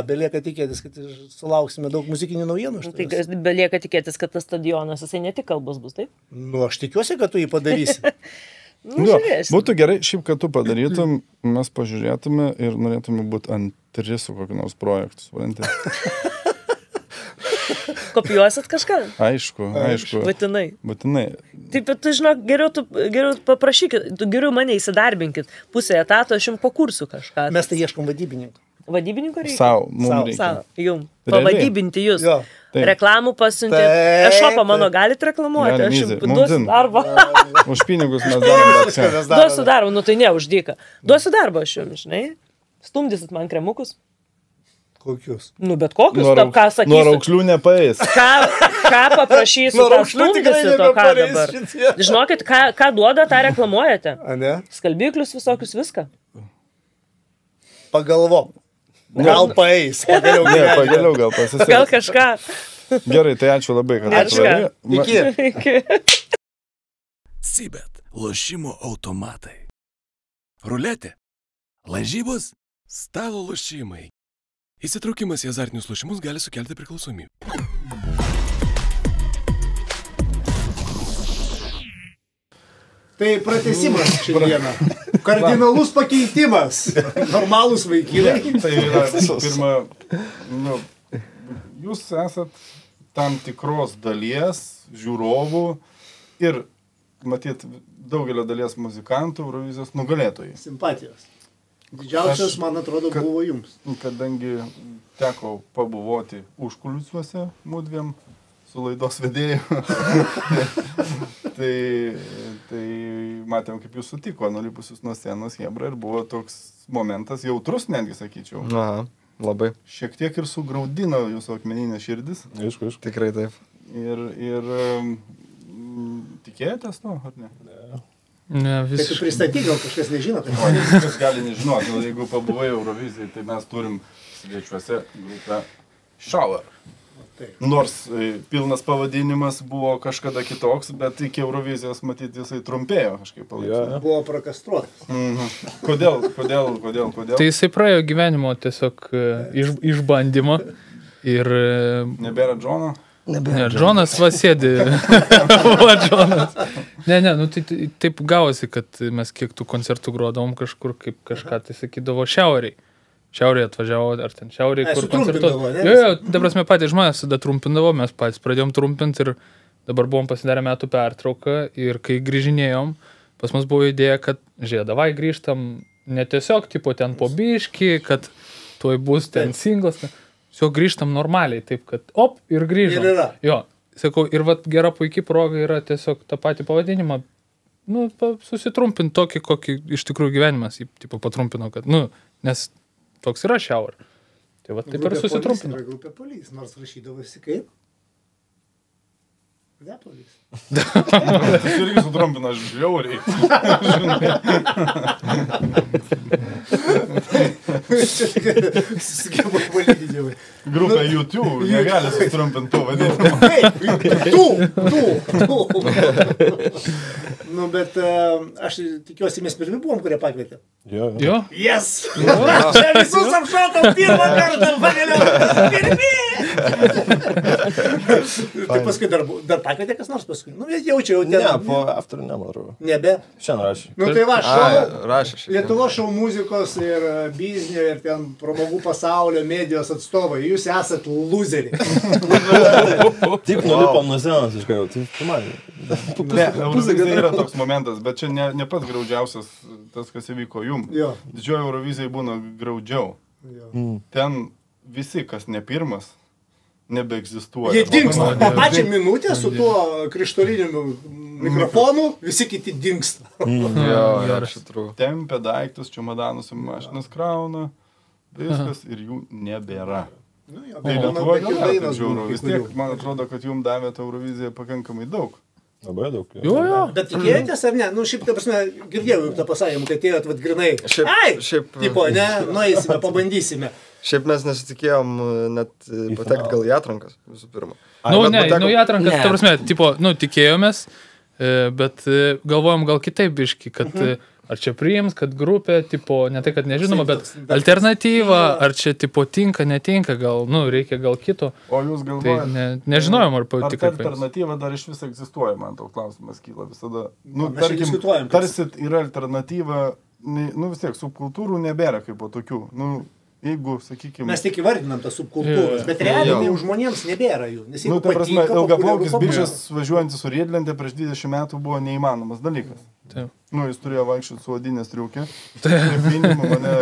belieka tikėtis, kad sulauksime daug muzikinių naujienų. Tai belieka tikėtis, kad tas stadionas, jisai ne tik kalbos bus, taip? Aš tikiuosi, kad tu jį padarysi. Būtų gerai, šiaip, kad tu padarytum, mes pažiūrėtume ir norėtume būti antri su kokiu nors projektu, supranti. Kopijuosit kažką? Aišku. Būtinai. Taip, bet tu žinok, geriau paprašykit, tu geriau mane įsidarbinkit. Pusę etato aš jums pakursiu kažką. Mes tai ieškom vadybininkų. Vadybininkų reikia? Mums reikia. Jums. Pavadybinti jūs. Reklamų pasiunti. Ešopą mano galite reklamuoti? Aš jums duosiu darbą. Už pinigus mes darome. Duosiu darbą, nu tai ne, už dyką. Duosiu darbą aš jums, žinai. Stumdysit man kremukus. Kokius? Nu, bet kokius, ką sakysiu. Nuo raukšlių nepaeis. Ką paprašysiu, tą stumdysit, o ką dabar? Žinokit, ką duoda, tą reklamuojate. A ne? Skalbiklius visokius, viską. Pagalvom. Gal paeis. Pagaliau gal pasiseks. Gal kažką. Gerai, tai ačiū labai, kad atvažiavai. Iki. Sibet, lošimo automatai. Ruletė, lažybos, stalo lošimai. Įsitraukimas į azartinius lošimus gali sukelti priklausomybę. Tai pratęsimas šiandieną. Kardinalus pakeitimas. Normalūs vaikinai. Tai yra, pirma, jūs esat tam tikros dalies žiūrovų ir, matyt, daugelio dalies muzikantų Eurovizijos nugalėtojai. Simpatijos. Didžiausias, man atrodo, buvo jums. Kadangi teko pabuvoti užkulisiuose mūdviem su laidos vedėju, tai matėm, kaip jūs sutiko, nulipusius nuo scenos Hebra ir buvo toks momentas, jautrus netgi, sakyčiau. Aha, labai. Šiek tiek ir sugraudino jūsų akmeninė širdis. Aišku. Tikrai taip. Ir tikėjotės to, ar ne? Ne, Tai tu pristatyk, gal kažkas nežino. Kažkas gali nežinoti, jeigu pabuvai Eurovizijai, tai mes turim svečiuose grupę Shower. Nors pilnas pavadinimas buvo kažkada kitoks, bet iki Eurovizijos, matyti, jisai trumpėjo kažkaip palaipsniui. Buvo prakastruotas. Kodėl? Tai jisai praėjo gyvenimo tiesiog išbandymą ir... Nebėra Džono? Ne, Džonas va sėdi. Va, Džonas. Ne, nu tai taip gavosi, kad mes kiek tų koncertų grodavom kažkur, kaip kažką tai sakydavo šiauriai. Šiauriai atvažiavo, ar ten šiauriai, kur koncertuodavo. Jo, ta prasme patys žmonės tada trumpindavo, mes patys pradėjom trumpinti ir dabar buvom pasidarę metų pertrauką ir kai grįžinėjom, pas mus buvo idėja, kad žiūrė, davai grįžtam ne tiesiog tipo ten po biškį, kad tuoj bus ten singlas. Tiesiog grįžtam normaliai, taip kad op ir grįžom. Ir yra. Jo, sakau, ir vat gera puikiai proga yra tiesiog tą patį pavadinimą, susitrumpinti tokį, kokį iš tikrųjų gyvenimas, tipo patrumpino, kad, nes toks yra Shower. Tai vat taip ir susitrumpino. Grupė Polys, nors rašydavosi kaip? Ne Polys. Tas irgi sutrumpino žiauriai. Susigėbo valydinimai. Grupė YouTube negali sutrumpinti pavadinimą. Nu, bet aš tikiuosi, mes pirmi buvom, kurie pakvietė. Jo. Yes! Čia visus apšokom pirmą kartą, pagaliau. Pirmi! Tai paskui dar pakvietė kas nors paskui. Nu, jaučiau ten. Ne, po afterų nematau. Nebe? Šiandien rašė. Nu, tai va, Rašė. Lietuvos šou muzikos ir biznio ir ten pramogų pasaulio medijos atstovai. Jūs esat lūzeriai. Tik nulipom nuo scenos iš karto. Tai man. Eurovizija yra toks momentas, bet čia ne pats graudžiausias tas, kas įvyko jum. Didžioji Eurovizijai būna graudžiau. Ten visi, kas ne pirmas, nebeegzistuoja. Jie dingsta. Pačią minutę su tuo krištoliniu mikrofonu visi kiti dingsta. Tempia daiktus, čemodanus, mašinas krauna, viskas ir jų nebėra. Tai Lietuva gal yra žiauru. Vis tiek, man atrodo, kad jums davė tą Euroviziją pakankamai daug. Labai daug. Jo. Bet tikėjotės ar ne? Nu, šiaip, ta prasme, girdėjau tą pasakymą, kad atėjot, vat, grinai. Šiaip, tipo, ne, nueisime, pabandysime. Šiaip mes nesitikėjom net patekti gal į atrankas, visų pirma. Į atrankas, ta prasme, tipo, tikėjomės, bet galvojom gal kitaip biški, kad ar čia priims, kad grupė, tipo, ne tai, kad nežinoma, bet alternatyva, ar čia, tipo, tinka, netinka, gal, reikia gal kito. O jūs galvojate? Tai nežinojom, ar tikrai. Ar ta alternatyva dar iš viso egzistuoja, man toks klausimas kyla visada. Tarkim, tarsi yra alternatyva, vis tiek, subkultūrų nebėra kaip po tokių. Jeigu, sakykime... Mes tik įvardinam tas subkultūras, bet realiai jau žmonėms nebėra jų. Nes jeigu patinka, ilgaplaukis bičias važiuojantis su riedlente prieš 20 metų buvo neįmanomas dalykas. Taip. Jis turėjo vaikščioti su odinės triukė. Ir minimum mane,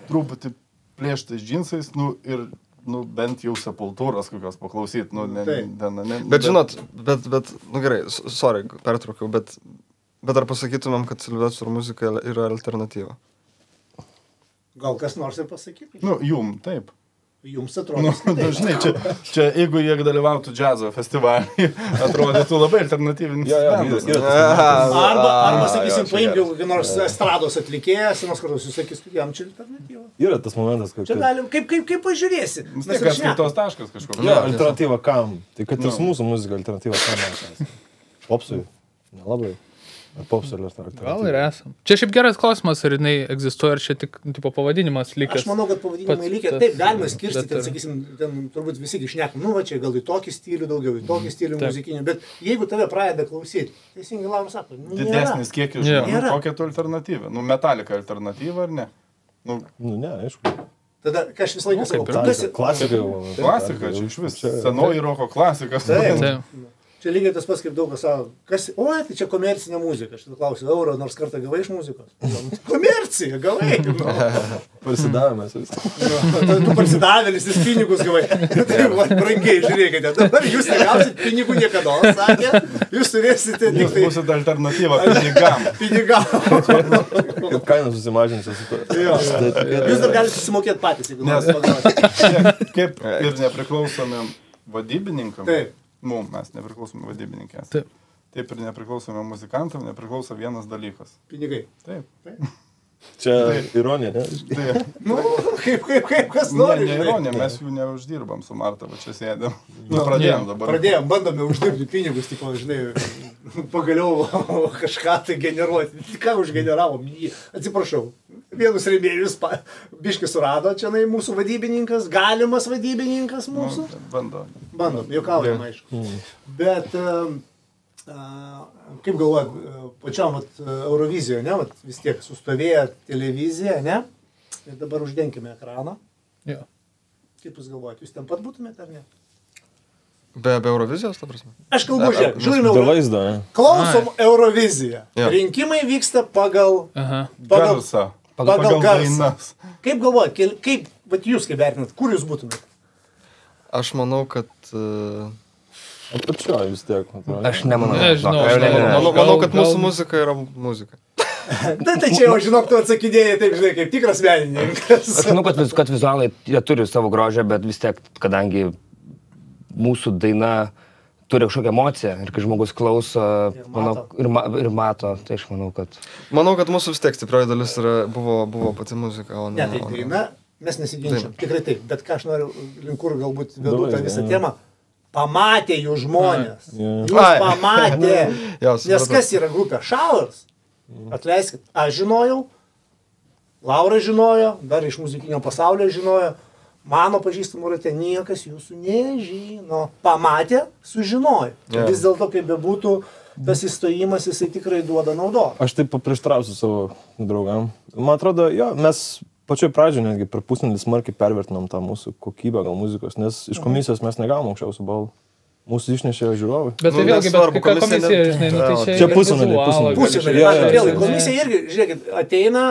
truputį plėštais džinsais, ir, bent jau sepultūros kokios paklausyti. Bet žinot, gerai, sorry, pertraukiau, bet ar pasakytumėm, kad Silvestro muzika yra alternatyva? Gal kas nors ir pasakytų? Jum, taip. Jums atrodo. Dažnai, čia jeigu jie dalyvautų džiazo festivalį, atrodytų labai alternatyvinis. Arba sakysim, paimk jau kokį nors estrados atlikėją, senos kartos, jūs sakys, kad jam čia alternatyva. Yra tas momentas, kad... Čia galim, kaip pažiūrėsi. Vis tiek atskaitos taškas kažkoks. Alternatyva kam? Tai kad ir mūsų muzika alternatyva kam? Popsui? Nelabai. Gal ir esam. Čia šiaip geras klausimas, ar jinai egzistuoja, ar čia tik tipo pavadinimas likęs. Aš manau, kad pavadinimai likę. Taip, galima skirstyti, ten, sakysim, ten turbūt visi išnekam, čia gal į tokį stilių daugiau, į tokį stilių muzikinį, bet jeigu tave pradeda klausyti, teisingai Laura sako, didesnis kiekis žmonių, kokia tu alternatyva? Metallica alternatyva ar ne? Ne, aišku. Tada, ką aš visą laiką sakau, klasika. Klasika, čia iš vis, senoji roko klasikas. Taip. Čia lygiai tas pats, kaip daug kas sako, tai čia komercinė muzika. Aš klausiu, euro nors kartą gavai iš muzikos? Komercija, gavai. Parsidavėmės viską. Tu parsidavėlis, jis pinigus gavai. Tai brangiai, žiūrėkite, dabar jūs negausit pinigų niekada, sakė, jūs turėsite tik tai... Jūs būsit alternatyva pinigam. Kad kainą susimažinsi su to. Jūs dar galite susimokėti patys, jeigu nors pagauti. Kaip ir nepriklausomiem vadybininkam. Taip. Mes nepriklausome vadybininkės. Taip ir nepriklausome muzikantam, nepriklauso vienas dalykas. Pinigai. Taip. Čia ironija, ne? Taip. Kaip kas nori. Ne ironija, mes jų neuždirbam su Marta, va čia sėdėm. Pradėjom dabar. Pradėjom, bandome uždirbti pinigus, tipo, žinai, pagaliau kažką tai generuoti. Ką užgeneravom? Atsiprašau. Vienus rėmėjus biškį surado čia mūsų vadybininkas, galimas vadybininkas mūsų. Bandom, juokaujam, aišku. Bet, kaip galvojat, pačiam Eurovizijoje, ne, vis tiek sustovėję televizija, ne? Ir dabar uždenkime ekraną. Jo. Kaip jūs galvojat, jūs ten pat būtumėte ar ne? Be Eurovizijos, ta prasme? Aš kalbu, žiūrime Euroviziją. Klausom Euroviziją. Rinkimai vyksta pagal garsą. Pagal garsas. Kaip galvojat, jūs kaip vertinat, kur jūs būtumėt? Aš manau, kad... Apačioje vis tiek. Aš nemanau. Manau, kad mūsų muzika yra muzika. Tai čia jau, žinok, tu atsakinėjai taip, žinai, kaip tikras menininkas. Aš manau, kad vizualai jie turi savo grožę, bet vis tiek, kadangi mūsų daina turi kažkokią emociją ir kai žmogus klauso ir mato, tai aš manau, kad... Manau, kad mūsų vis tiek stiprioji dalis buvo pati muzika, o ne... Ne, tai daina, mes nesiginčiam, tikrai taip, bet ką aš noriu, link kur galbūt vedu tą visą temą, pamatė jų žmonės, jūs pamatė, nes kas yra grupė Showers, atleiskit, aš žinojau, Laura žinojo, dar iš muzikinio pasaulio žinojo, mano pažįstamų rate niekas jūsų nežino. Pamatė, sužinojo. Vis dėlto, kaip bebūtų, tas įstojimas jisai tikrai duoda naudos. Aš taip paprieštrausiu savo draugam. Man atrodo, mes pačioj pradžioje netgi per pusnadį smarkiai pervertinom tą mūsų kokybę gal muzikos, nes iš komisijos mes negavom aukščiausių balų. Mūsų išnešė žiūrovai. Bet tai vėlgi, komisija, žinai, tai čia pusnadį. Komisija irgi, žiūrėkit, ateina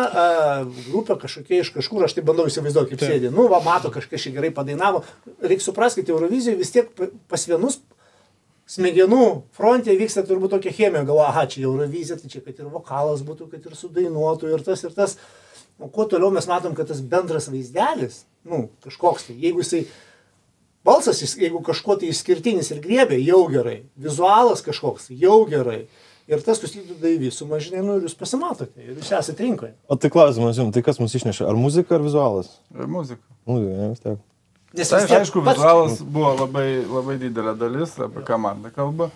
grupė kažkokia iš kažkur, aš tai bandau įsivaizduoti, kaip sėdė. Mato, kažkas čia gerai padainavo. Reikia suprasti, kad Eurovizijoje vis tiek pas vienus smegenų fronte vyksta turbūt tokia chemija. Galvoja, čia Eurovizija, tai čia kad ir vokalas būtų, kad ir sudainuotų ir tas. o kuo toliau mes matom, kad tas bendras vaizdelis, nu, kažkoks tai, jeigu jisai, balsas, jeigu kažkuo tai išskirtinis ir griebė, jau gerai, vizualas kažkoks, jau gerai. Ir tas susideda į visumą, žinai, nu, ir jūs pasimatote, ir jūs esate rinkoje. O tai klausimas jums, tai kas mus išneša? Ar muzika, ar vizualas? Muzika. Muzika, ne, vis tiek. Nes Tai, vis tiek aišku, pats- vizualas buvo labai didelė dalis, apie ką man kalba,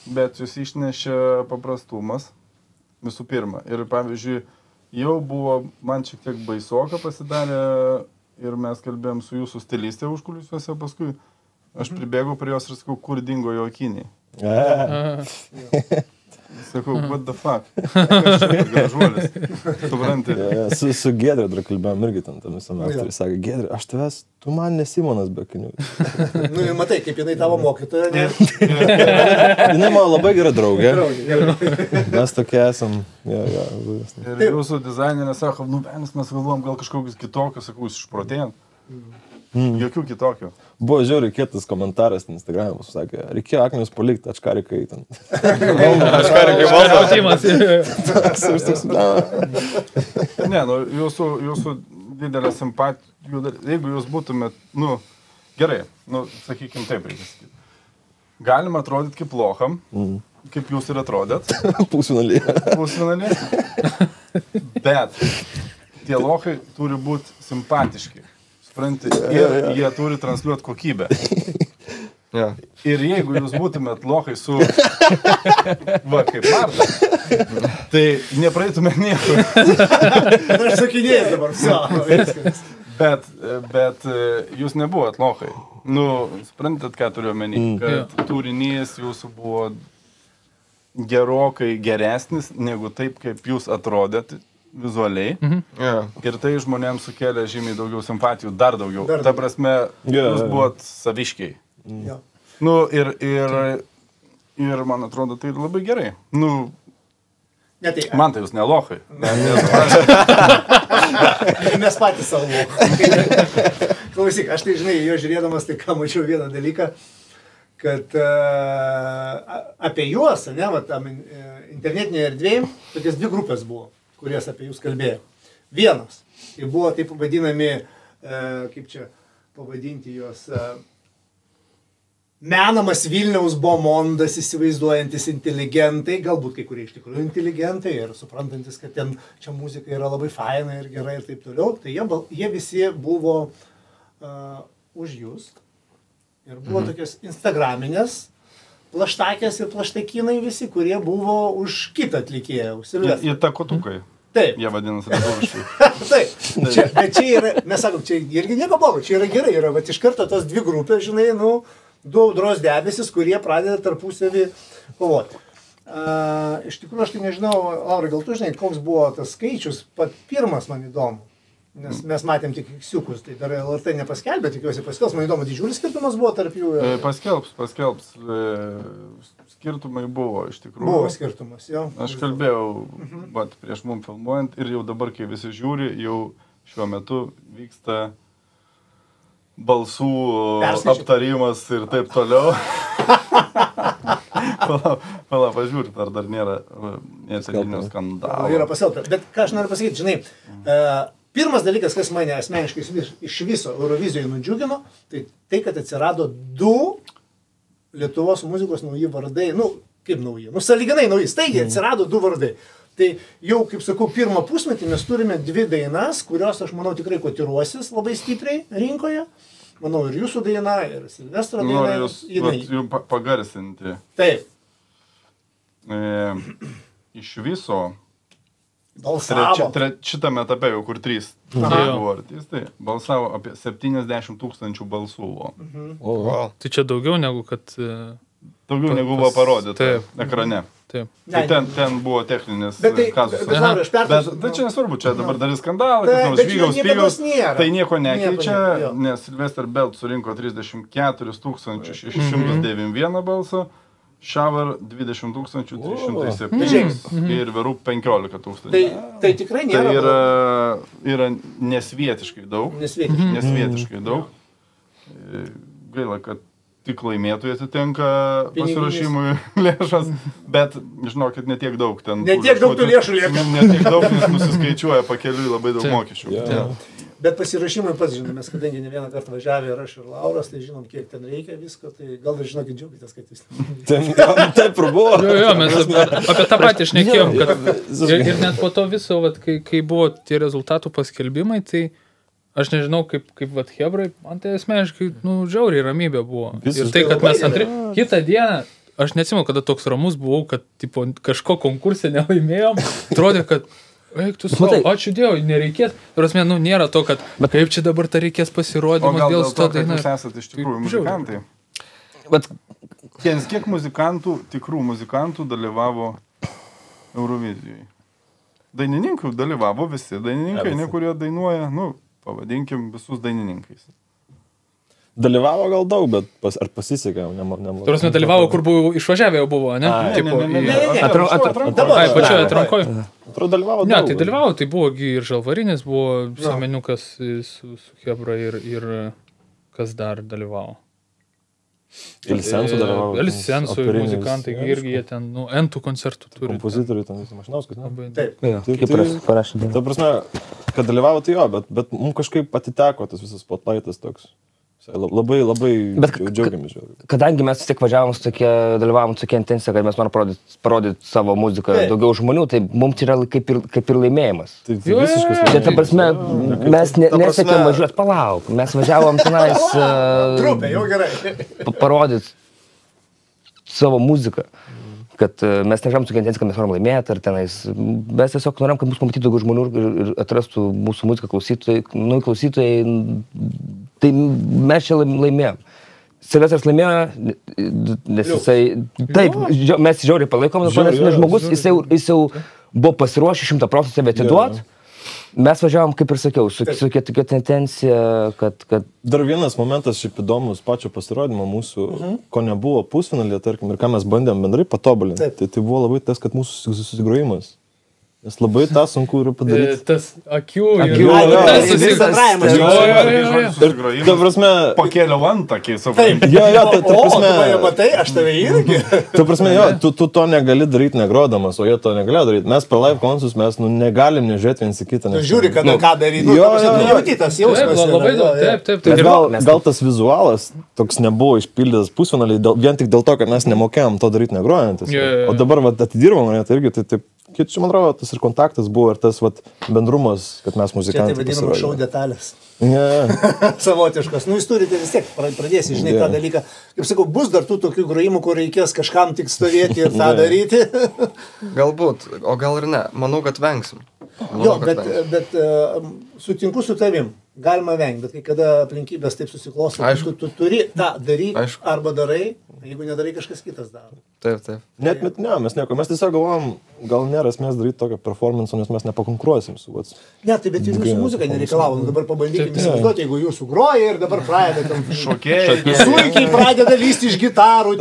bet jūs išnešė paprastumas visų pirma. Ir pavyzdžiui, jau buvo man šiek tiek baisoka pasidarė ir mes kalbėjom su jūsų stilistė užkulisiuose, paskui aš pribėgau prie jos ir sakau, kur dingo jo akiniai. Sakau, what the fuck? Gražuolis. Supranti? Su Giedre dar kalbėjom irgi ten visame aktoriui. Sakė, Giedre, aš tavęs, tu man nesimonas be akinių. Nu, matai, kaip jinai tavo mokytoja, ne? Jinai man labai gera draugė. Mes tokie esam. Ir jūsų dizainerė sako, nu, mes galvom gal kažkokius kitokius, sakau, jūs išprotėjant. Jokių kitokių. Buvo žiauriai kietas komentaras Instagram'e, sakė, reikėjo akinius palikti, ačkarikai ten. Ne, nu, jūsų didelė simpatija, jeigu jūs būtumėt, nu, gerai, nu, sakykim taip reikia sakyti. Galima atrodyti kaip loham, kaip jūs ir atrodėt. Pusfinalį. Bet tie lohai turi būti simpatiški. Supranti, ir jie turi transliuoti kokybę. Yeah. Ir jeigu jūs būtumėt lohai su, va, kaip Marta, tai nepraeitumėt niekur. Aš sakinėjau dabar, viskas. Bet jūs nebuvot lohai. Nu, suprantat, ką turiu omeny, kad turinys jūsų buvo gerokai geresnis negu taip, kaip jūs atrodėt vizualiai. Yeah. Ir tai žmonėms sukėlė žymiai daugiau simpatijų, dar daugiau. Ta prasme, jūs buvot saviškiai. Jo. Nu, ir man atrodo, tai labai gerai. Nu, Ne, tai, man tai jūs nelohai. mes patys savo lochai. Klausyk, aš tai, žinai, jo žiūrėdamas, tai ką mačiau vieną dalyką, kad apie juos, ne, va, tam internetinėje erdvėje, tokias dvi grupės buvo, kurias apie jūs kalbėjo. Vienas, tai buvo taip vadinami, kaip čia pavadinti juos, menamas Vilniaus bomondas, įsivaizduojantis inteligentai, galbūt kai kurie iš tikrųjų inteligentai ir suprantantis, kad ten čia muzika yra labai faina ir gera ir taip toliau, tai jie visi buvo už jūs ir buvo tokios instagraminės plaštakės ir plaštakinai visi, kurie buvo už kitą atlikėją, už Silvestrą. Jie takotukai. Taip. Jie vadinasi lietuviškai. Taip. Bet čia yra, mes sakom, čia irgi nieko blogo, čia yra gerai, yra, bet iš karto tos dvi grupės, žinai, nu, du audros debesis, kurie pradeda tarpusavį kovoti. Iš tikrųjų, aš tai nežinau, Laurai, gal tu žinai, koks buvo tas skaičius, pat pirmas man įdomu, nes mes matėm tik iksiukus, tai dar LRT nepaskelbė, tikiuosi paskelbs, man įdomu, didžiulis skirtumas buvo tarp jų. Paskelbs. Skirtumai buvo, iš tikrųjų. Buvo skirtumas, jo. Aš kalbėjau, bet prieš mum filmuojant ir jau dabar, kai visi žiūri, jau šiuo metu vyksta balsų aptarimas ir taip toliau. Pala, pažiūrėt, ar dar nėra neatsakinio skandalo. Yra paskelbta. Bet ką aš noriu pasakyti, žinai, pirmas dalykas, kas mane asmeniškai iš viso Eurovizijoje nudžiugino, tai kad atsirado du Lietuvos muzikos nauji vardai, nu, kaip nauji, nu, sąlyginai nauji, staigiai atsirado du vardai. Tai jau, kaip sakau, pirmą pusmetį mes turime dvi dainas, kurios, aš manau, tikrai kotiruosis labai stipriai rinkoje. Manau, ir jūsų daina, ir Silvestro daina. Noriu jūs pagarsinti. Taip. Iš viso, balsavo. šitame etape jau, kur trys buvo artistai, balsavo apie 70 000 balsų. Wow. Tai čia daugiau negu kad... Daugiau negu buvo parodyta ekrane. Taip. Tai ten buvo techninis kazus. Bet čia nesvarbu, čia dabar darys skandalą, kas nors žvygaus, pygaus, tai nieko nekeičia, nes Sylvester Belt surinko 34 691 balsą, Shower 20 307 ir Verų 15 000. Tai tikrai nėra. Tai yra nesvietiškai daug. Nesvietiškai daug. Gaila, kad tik laimėtojai atitenka pasirašymui lėšas, bet, žinokit, netiek daug ten. Netiek daug tų lėšų lieka. Netiek daug, nes nusiskaičiuoja pakeliui labai daug mokesčių. Bet pasirašymai pats žinome, mes kadangi ne vieną kartą važiavę ir aš ir Lauras, tai žinom, kiek ten reikia visko, tai gal ir žinokit džiaugitės, kad jūs. Taip ir buvo. Jo, mes apie tą patį šnekėjom, kad ir net po to viso, vat, kai buvo tie rezultatų paskelbimai, tai aš nežinau, kaip vat hebrai, man tai asmeniškai, žiauriai ramybė buvo. Ir tai, kad mes kitą dieną, aš neatsimenu, kada toks ramus buvau, kad tipo, kažko konkursė nelaimėjom, atrodė, kad eik tu savo, ačiū Dievui, nereikės. Prasme, nėra to, kad kaip čia dabar tą reikės pasirodymas dėl to daina. O gal dėl to, kad jūs esate iš tikrųjų muzikantai? Bet kiek muzikantų, tikrų muzikantų dalyvavo Eurovizijoje? Dainininkų dalyvavo visi, dainininkai, kurie dainuoja, pavadinkim visus dainininkais. Dalyvavo gal daug, bet ar pasisekė, Turasme, dalyvavo, kur buvo išvažiavę jau buvo, ne? Pačioje atrankoje. Atrodo, dalyvavo daug. Ne, tai dalyvavo, tai buvo ir Žalvarinis, buvo Semeniukas su Hebra ir kas dar dalyvavo. Ilsensų dalyvavo. Ilsensų muzikantai irgi jie ten, entų koncertų turi. Kompozitoriai ten visi Mašinauskas, ne? Taip. Kaip parašė. Ta prasme, kad dalyvavo tai jo, bet mums kažkaip atiteko tas visas spotlightas toks. Labai džiaugiamės. Kadangi mes tiek važiavom su tokia, dalyvavom su tokia intencija, kad mes norim parodyti savo muziką daugiau žmonių, tai mums tai yra kaip ir laimėjimas. Tai visiškas laimėjimas. Tai ta prasme, mes nesiekėm važiuoti, palauk, mes važiavom tenais Trupė, jau gerai. Parodyti savo muziką. Kad mes nežinām su intencija, kad mes norim laimėti, ar tenais, mes tiesiog norim, kad mūsų pamatytų daugiau žmonių ir atrastų mūsų muziką klausytojai, tai mes čia laimėjom. Silvestras laimėjo, nes jisai, taip, mes žiauriai palaikom, nes žmogus, jis jau buvo pasiruošę 100% save atiduot. Mes važiavom, kaip ir sakiau, su tokia tendencija, kad... Dar vienas momentas šiaip įdomus pačio pasirodymo mūsų, ko nebuvo pusfinalėje, tarkim, ir ką mes bandėm bendrai patobulinti. Tai buvo labai tas, kad mūsų susigrojimas. Nes labai tą sunku yra padaryti. Tas akių tas susigravimas. Ir ta prasme... Pakėliau antakį savo. Taip. Ta prasme... O, matai, aš tave irgi. Ta prasme, tu to negali daryti negrodamas, o jie to negalėjo daryti. Mes per live koncertus mes negalim nežiūrėti viens į kitą. Žiūri, ką daryti. Jautytas jausmas. Labai daug, taip. Gal tas vizualas toks nebuvo išpildytas pusfinaliai, vien tik dėl to, kad mes nemokėjom to daryti negrojantis. O dabar atidirbom, tai irgi taip. Čia, man atrodo, tas ir kontaktas buvo, ir tas bendrumas, kad mes muzikantai pasirodėme. Čia tai vadinama šou detalės. Savotiškas. Jūs turite vis tiek, pradėsi, žinai, tą dalyką. Kaip sakau, bus dar tų tokių grojimų, kur reikės kažkam tik stovėti ir tą daryti. Galbūt, o gal ir ne. Manau, kad vengsim. Bet sutinku su tavim. Galima vengti, bet kai kada aplinkybės taip susiklosto, tu turi tą daryti, arba darai, jeigu nedarai, kažkas kitas daro. Taip. Net ne, mes nieko. Mes tiesiog galvom, gal nėra esmės daryti tokio performance, nes mes nepakonkuruosim su vats. Ne, tai bet jūsų muzika nereikalavo. Dabar pabandykime įsivaizduoti, jeigu jūsų groja ir dabar pradeda šokėjai. Sunkiai pradeda lysti iš gitarų,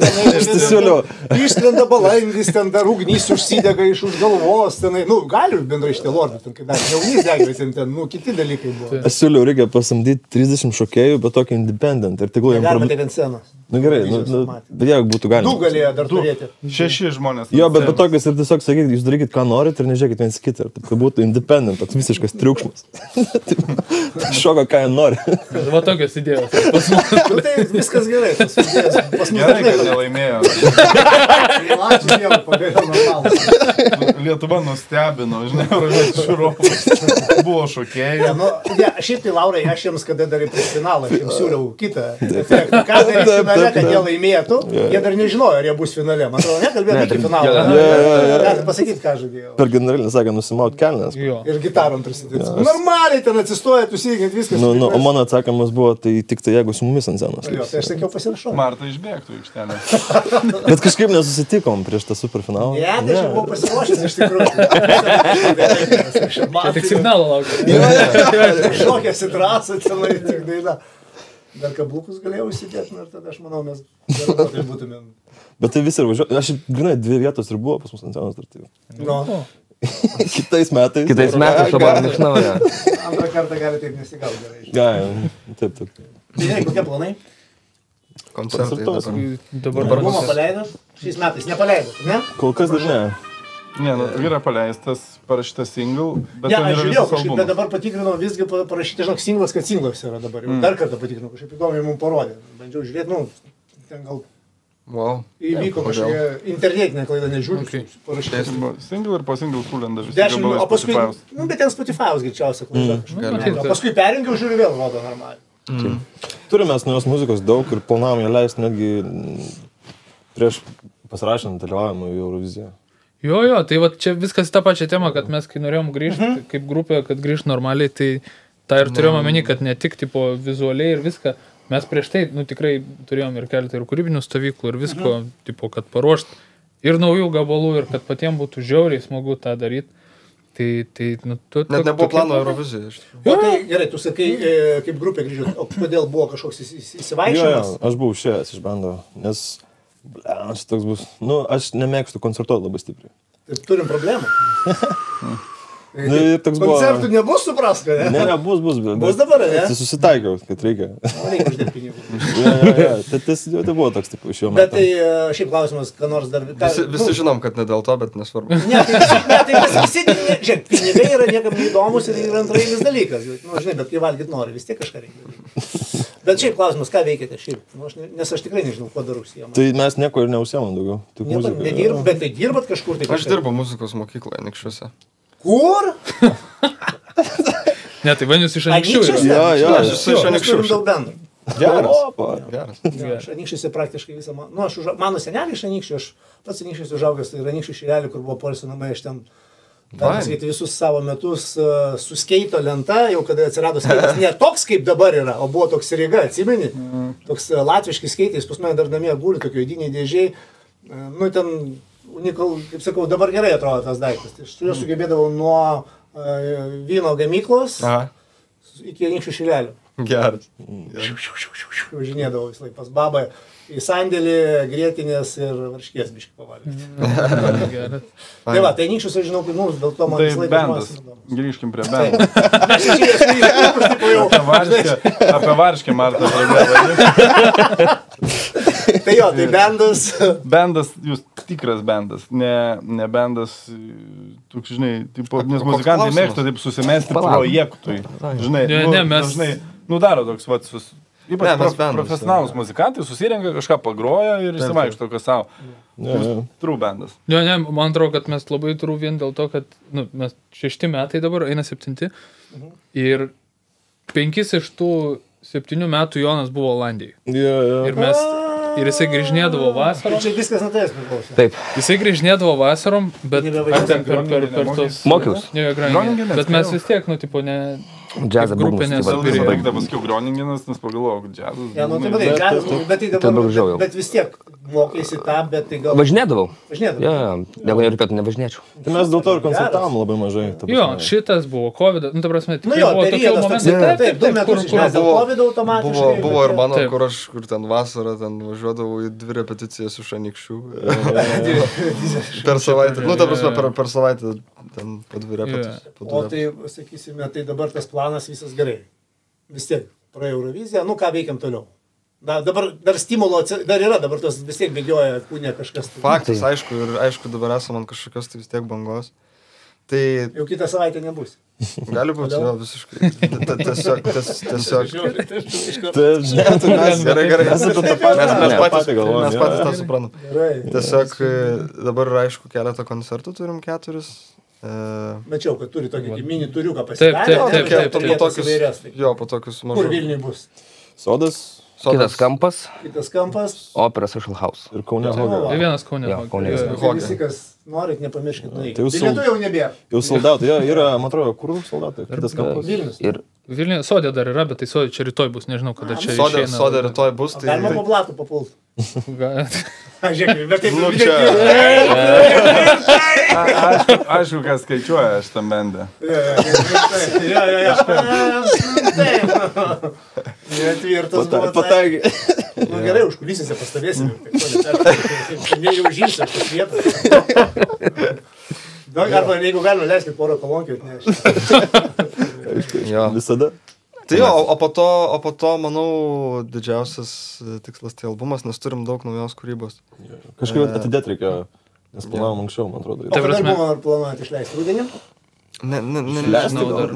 išskrenda balandis, ten dar ugnys užsidega iš už galvos, tenai, gali bendrai iš telorų, kai dar jaunys degvės, ten, kiti dalykai buvo. Aš siūliau, reikia pasamdyti 30 šokėjų, bet tokį independent. Ir tikrai galima taip ant scenos. Gerai, bet jeigu būtų galima. Du galėjo dar turėti. 6 žmonės. Jo, bet tokius ir tiesiog sakykit, jūs darykit, ką norit ir nežiūrėkit viens kitą. Tai būtų independent, toks visiškas triukšmas. Šoka, ką jie nori. Va tokios idėjos. Tai viskas gerai. Gerai, kad nelaimėjo. Ačiū Dievui, pagaliau normalus. Lietuva nustebino, žinai, žiūrovus. Buvo šokėjai. Šiaip tai, Laurai, aš jiems kada dar prieš finalą, aš jiems siūliau kitą efektą. Ką daryti finale, kad jie laimėtų, jie dar nežinojo, ar jie bus finale. Man atrodo, nekalbėjo iki finalo. Gali pasakyti, ką žadėjau. Per generalinį sakė, nusimaut kelnes. Ir gitarom prisidėti. Normaliai ten atsistojat, jūs įgint viskas. O mano atsakymas buvo, tai tik tai jeigu su mumis ant scenos. Tai aš sakiau, pasirašau. Marta išbėgtų aikštelę. Bet kažkaip nesusitikom prieš tą superfinalą. Ne, tai aš buvau pasiruošęs iš tikrųjų. Čia tik signalą laukia. Šokėsi drąsą, tenai tik daina. Dar kablukus galėjau įsidėti, ir tada aš manau, mes gerai būtumėm. Bet tai visi ir važiuoju. Aš grinai 2 vietos ir buvo pas mus ant scenos dar tai. Kitais metais. Kitais metais šabaram iš naujo. Antrą kartą gali taip nesigauti gerai. Gali, taip. Tai kokie planai? koncertai dabar. Dabar Albumą paleidot? Šiais metais nepaleidot, ne? Kol kas dar ne. Ne, nu, yra paleistas, parašytas single, bet Ne, ten aš yra žiūrėjau visas kažkaip, bet albumas. dabar patikrinau visgi parašyti, žinok, singlas, kad singlas yra dabar. Dar kartą patikrinau, kažkaip įdomiai mums parodė. Bandžiau žiūrėti, nu, ten gal Wow. įvyko kažkokia internetinė klaida, nežiūrėjau. Parašytas. Single ir po single sulenda visi 10 minučių, gabalai o paskui, Spotify'aus. nu, bet ten Spotify'aus greičiausia klaida. Gali O paskui perjungiau, žiūriu vėl, rodo normaliai. Turime mes naujos muzikos daug ir planavom ją leisti netgi prieš pasirašant dalyvavimą į Euroviziją. Jo, tai va čia viskas į tą pačią temą, kad mes kai norėjom grįžti kaip grupė, kad grįžti normaliai, tai tą ir turėjom omeny, kad ne tik tipo vizualiai ir viską, mes prieš tai, nu tikrai turėjom ir keletą ir kūrybinių stovyklų ir visko, tipo, kad paruošt ir naujų gabalų ir kad patiems būtų žiauriai smagu tą daryti. Tai, nu, Net nebuvo plano Eurovizijoje. O tai gerai, tu sakai, kaip grupė grįžot, o kodėl buvo kažkoks įsivaikščiojimas? Aš buvau išėjęs iš bando, nes, aš toks bus, nu, aš nemėgstu koncertuoti labai stipriai. Tai turim problemą. Nu, ir toks buvo. Koncertų nebus, supras, kad ne? Ne, bus. Bus dabar, ne? Tai susitaikiau, kad reikia. Reikia uždėti pinigų. Tai buvo toks, tipo, iš jo Bet metų. tai šiaip klausimas, ką nors dar... Visi žinom, kad ne dėl to, bet nesvarbu. Ne, tai visi, žiūrėk, pinigai yra niekam neįdomus ir yra antrailis dalykas. Nu, žinai, bet kai valgyt nori, vis tiek kažką reikia. Bet šiaip klausimas, ką veikėte šiaip? Nu, nes aš tikrai nežinau, kuo dar užsiėmą. Tai mes nieko ir neužsiemam daugiau. Tik Nieko muzika. nedirbat, bet tai dirbat kažkur tai. Aš dirbu muzikos mokykloje, Nikšiuose. Kur? Ne, tai van jūs iš anksčiau Anykščiuose? yra. Jo, Aš esu iš Mes turim Anykščių. daug bendro. Geras. Geras. Ja, aš Anykščiuose praktiškai visą... Nu, mano senelį iš Anykščių, aš pats Anykščiuose užaugęs, tai yra Anykščių šilelį, kur buvo poilsio namai, aš ten... Pasakyti, visus savo metus su skeito lenta, jau kada atsirado skeitas, ne toks kaip dabar yra, o buvo toks Ryga, atsimeni? Toks latviškis skeitais, pas mane dar namie guli, tokio įdiniai dėžiai. Nu, ten unikal, kaip sakau, dabar gerai atrodo tas daiktas. Tai aš su juo sugebėdavau nuo vyno gamyklos iki Anykščių šilelio. Geras. Važinėdavau vis laik pas babą į sandėlį, grėtinės ir varškės biškį pavalgyti. Geras. Tai va, tai Anykščius aš žinau, kad mums dėl to man Tai vis laikas bendas. žmonės. Grįžkim prie bendo. Mes išėjęs į įspūdį, tipo jau. Apie varškę Marta pradėjo. Tai jo, tai bendas. Bendas, jūs tikras bendas, ne bendas, tu žinai, tipo, nes koks muzikantai klausimas? mėgsta taip susimesti Palauk. projektui. Žinai, Ne, mes- dažnai, daro toks, vat, ypač Ne, mes bendas, profesionalus muzikantai susirenka, kažką pagroja ir išsivaikšto kas savo. Ne. True bendas. Ne, man atrodo, kad mes labai true vien dėl to, kad nu, mes 6 metai dabar, eina 7. Ir 5 iš tų 7 metų Jonas buvo Olandijai. Ir jisai grįžinėdavo vasarom. Čia viskas nuo tavęs priklauso. Taip, Jisai grįžinėdavo vasarom, bet Nebevažiuoja. ten per tos... mokiaus. Ne, Groningenas, bet mes jo. vis tiek, nu, tipo, ne... Džiazą Kaip grupė būgnus. nesu tai va, pirėjo. Baigda pasakiau Groningenas, nes pagalvojau, kad džiazas. Ja, nu, tai būgnai. vadai, bet tai dabar dabar, gražiau jau. bet vis tiek mokėsi tą, bet tai gal... Važinėdavau. Važinėdavau. Jo, jeigu nereikėtų, nevažinėčiau. Tai mes dėl to ir koncertavom labai mažai. ta Jo, prasme. šitas buvo COVID, nu, ta prasme, Nu tikrai jo, buvo tokie periodas momentai. toks, taip, 2 metus kur- išmės dėl buvo- COVID automatiškai. Buvo ir mano, Taip. kur ten vasarą ten važiuodavau į 2 repeticijas iš Anykščių. Per savaitę. Nu, ta prasme, per savaitę ten po 2 repeticijas. po 2 O tai, sakysime, tai dabar tas planas visas gerai. Vis tiek, praėjo Euroviziją, nu ką veikiam toliau. Dabar dar stimulo, dar yra, dabar tos vis tiek bėgioja kūnė kažkas. Tai. Faktas, aišku, ir aišku dabar esame ant kažkokios tai vis tiek bangos. Tai Jau kitą savaitę nebus. gali būti, Kodėl? jo, visiškai. Tiesiog. Tai mes Gerai. Mes apie tą patį- Mes ne, patys patį galvojam, mes jo. patys tą suprantam. Gerai. Tiesiog dabar yra aišku keletą koncertų, turim 4. Mačiau, kad turi tokį mini turiuką Taip, pasidarę. taip. Po tokius, jo, po tokius Kur mažus. Vilniui bus? Sodas Kitas kampas, Kitas kampas. opera Social House. ir Kaune Jo. Hoga. Tai vienas Kaune. Jo, Kaune. Jo, jo. Tai visi, kas norit, nepamirškit nueiti. Tai jau Bilietų jau nebėra. Jau soldatai, jo, yra, man atrodo, kur soldatai? Kitas kampas. Vilnius. Ir Vilniuje sodė dar yra, bet tai sodė čia rytoj bus, nežinau, kada čia Sodė rytoj bus, O tai... galima po blatų papult. Ga- Žiūrėk, bet taip Nu, čia. Aišku, kas skaičiuoja šitam bende. Netvirtas buvo. Pataigi. Nu gerai, užkulisėse pastovėsim. Šiandien jau žilsiu aš tas vietas. Arba jeigu galima, leiskit porą kolonkių atnešti. Jo. Visada. Tai jo, o po to, manau, didžiausias tikslas tai albumas, nes turim daug naujos kūrybos. Kažkaip atidėti reikėjo, nes planavom anksčiau, man atrodo. O kada albumą planuojat išleisti rudenį?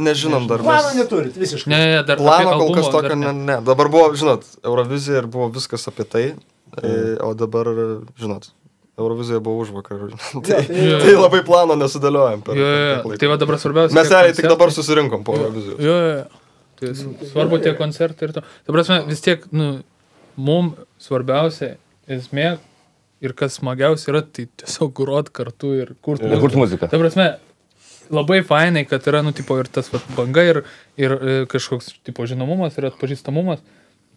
Nežinom dar. Plano neturit, visiškai. Ne, dar plano kol kas tokio, ne. Dabar buvo, žinot, Eurovizija ir buvo viskas apie tai, o dabar, žinot, Eurovizija buvo užvakar. Tai labai plano nesudėliojam. Tai va dabar svarbiausia. Mes realiai tik dabar susirinkom po Eurovizijos. Jo. Tai svarbu tie koncertai ir to. Ta prasme, vis tiek, mums svarbiausia esmė ir kas smagiausia yra, tai tiesiog grot kartu ir kurti muziką. Ta prasme, labai fainai, kad yra, tipo, ir tas banga, ir kažkoks, tipo, žinomumas, ir atpažįstamumas,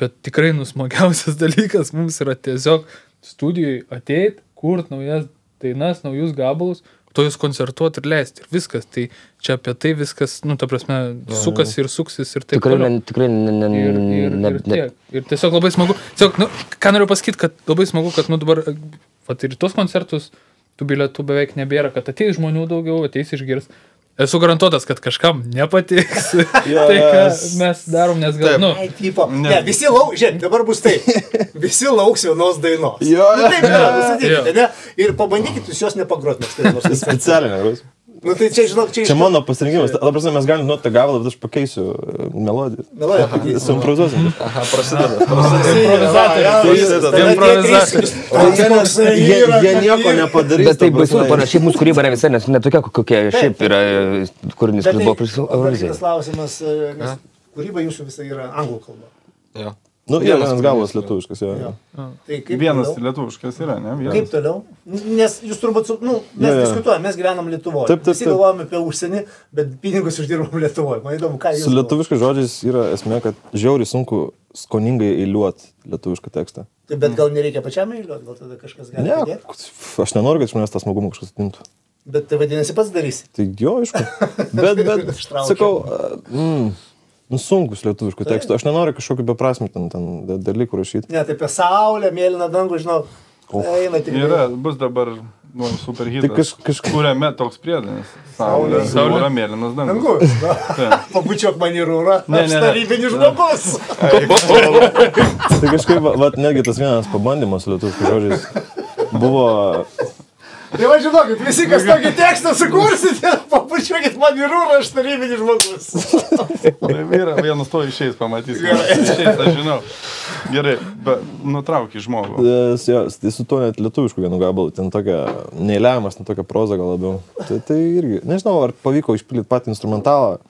bet tikrai, smagiausias dalykas mums yra tiesiog studijai ateit, kurt naujas dainas, naujus gabalus, to jūs koncertuot ir leisti, ir viskas. Tai čia apie tai viskas, ta prasme, sukasi ir suksis, ir taip toliau. Tikrai ir tiek. Ir tiesiog labai smagu. Tiesiog, ką noriu pasakyti, kad labai smagu, kad, dabar, ir tos koncertus, tų bilietų beveik nebėra, kad ateis žmonių daugiau, ateis išgirs. Esu garantuotas, kad kažkam nepatiks. Tai, ką mes darom, nes gal, visi lauks, žiūrėk, dabar bus taip. Visi lauks vienos dainos. Taip yra, nusidėkite, ne? Ir pabandykit jūs jos nepagrot, nes specialiai negrot. Tai čia, žinok, čia mano pasirinkimas. Dabar mes galim nuoti tą gabalą, bet aš pakeisiu melodiją. Melodiją pakeisiu. Suimprovizuosim. Aha, prasideda. Jie nieko nepadarys. Bet tai baisu, panašiai mūsų kūryba yra visai, nes netokia, kokia šiaip yra kūrinys, kuris buvo prieš Euroviziją. Tas klausimas, nes kūryba jūsų visai yra anglų kalba. Jo. Vienas gabalas lietuviškas, jo. Vienas lietuviškas yra, ne? Kaip toliau? Nes jūs turbūt, mes diskutuojame, mes gyvenam Lietuvoje. Visi galvojame apie užsienį, bet pinigus uždirbam Lietuvoje. Man įdomu, ką jūs... Su lietuviškais žodžiais yra esmė, kad žiauriai sunku skoningai eiliuoti lietuvišką tekstą. Tai bet gal nereikia pačiam eiliuoti, gal tada kažkas gali padėti? Aš nenoriu, kad iš manęs tą smagumą kažkas atimtų. Bet tai vadinasi pats darysi? Tai jo, aišku. Bet sakau... sunkus lietuviškų tekstų. Aš nenoriu kažkokių beprasmių ten dalykų rašyti. Ne, tai apie saulę, mėlyną dangų, žinau. Bus dabar super hitas, kuriame toks priedanis. Saulė, mėlynas dangus. Pabučiuok man į rūrą, aš tarybinis žmogus. Tai kažkaip, netgi tas vienas pabandymas lietuviškų žodžiais buvo... Tai va, žinokit, visi, kas tokį tekstą sukursite, papučiuokit man į rūrą, aš tarybinis žmogus. Vyra, vienas to išeis, pamatys. Išeis, aš žinau. Gerai, bet nutraukį žmogų. Tai su to net lietuviškų vienų gabalų, ten tokia neįliavimas, ten tokia proza gal labiau. Tai irgi, nežinau, ar pavyko išpildyti patį instrumentalą.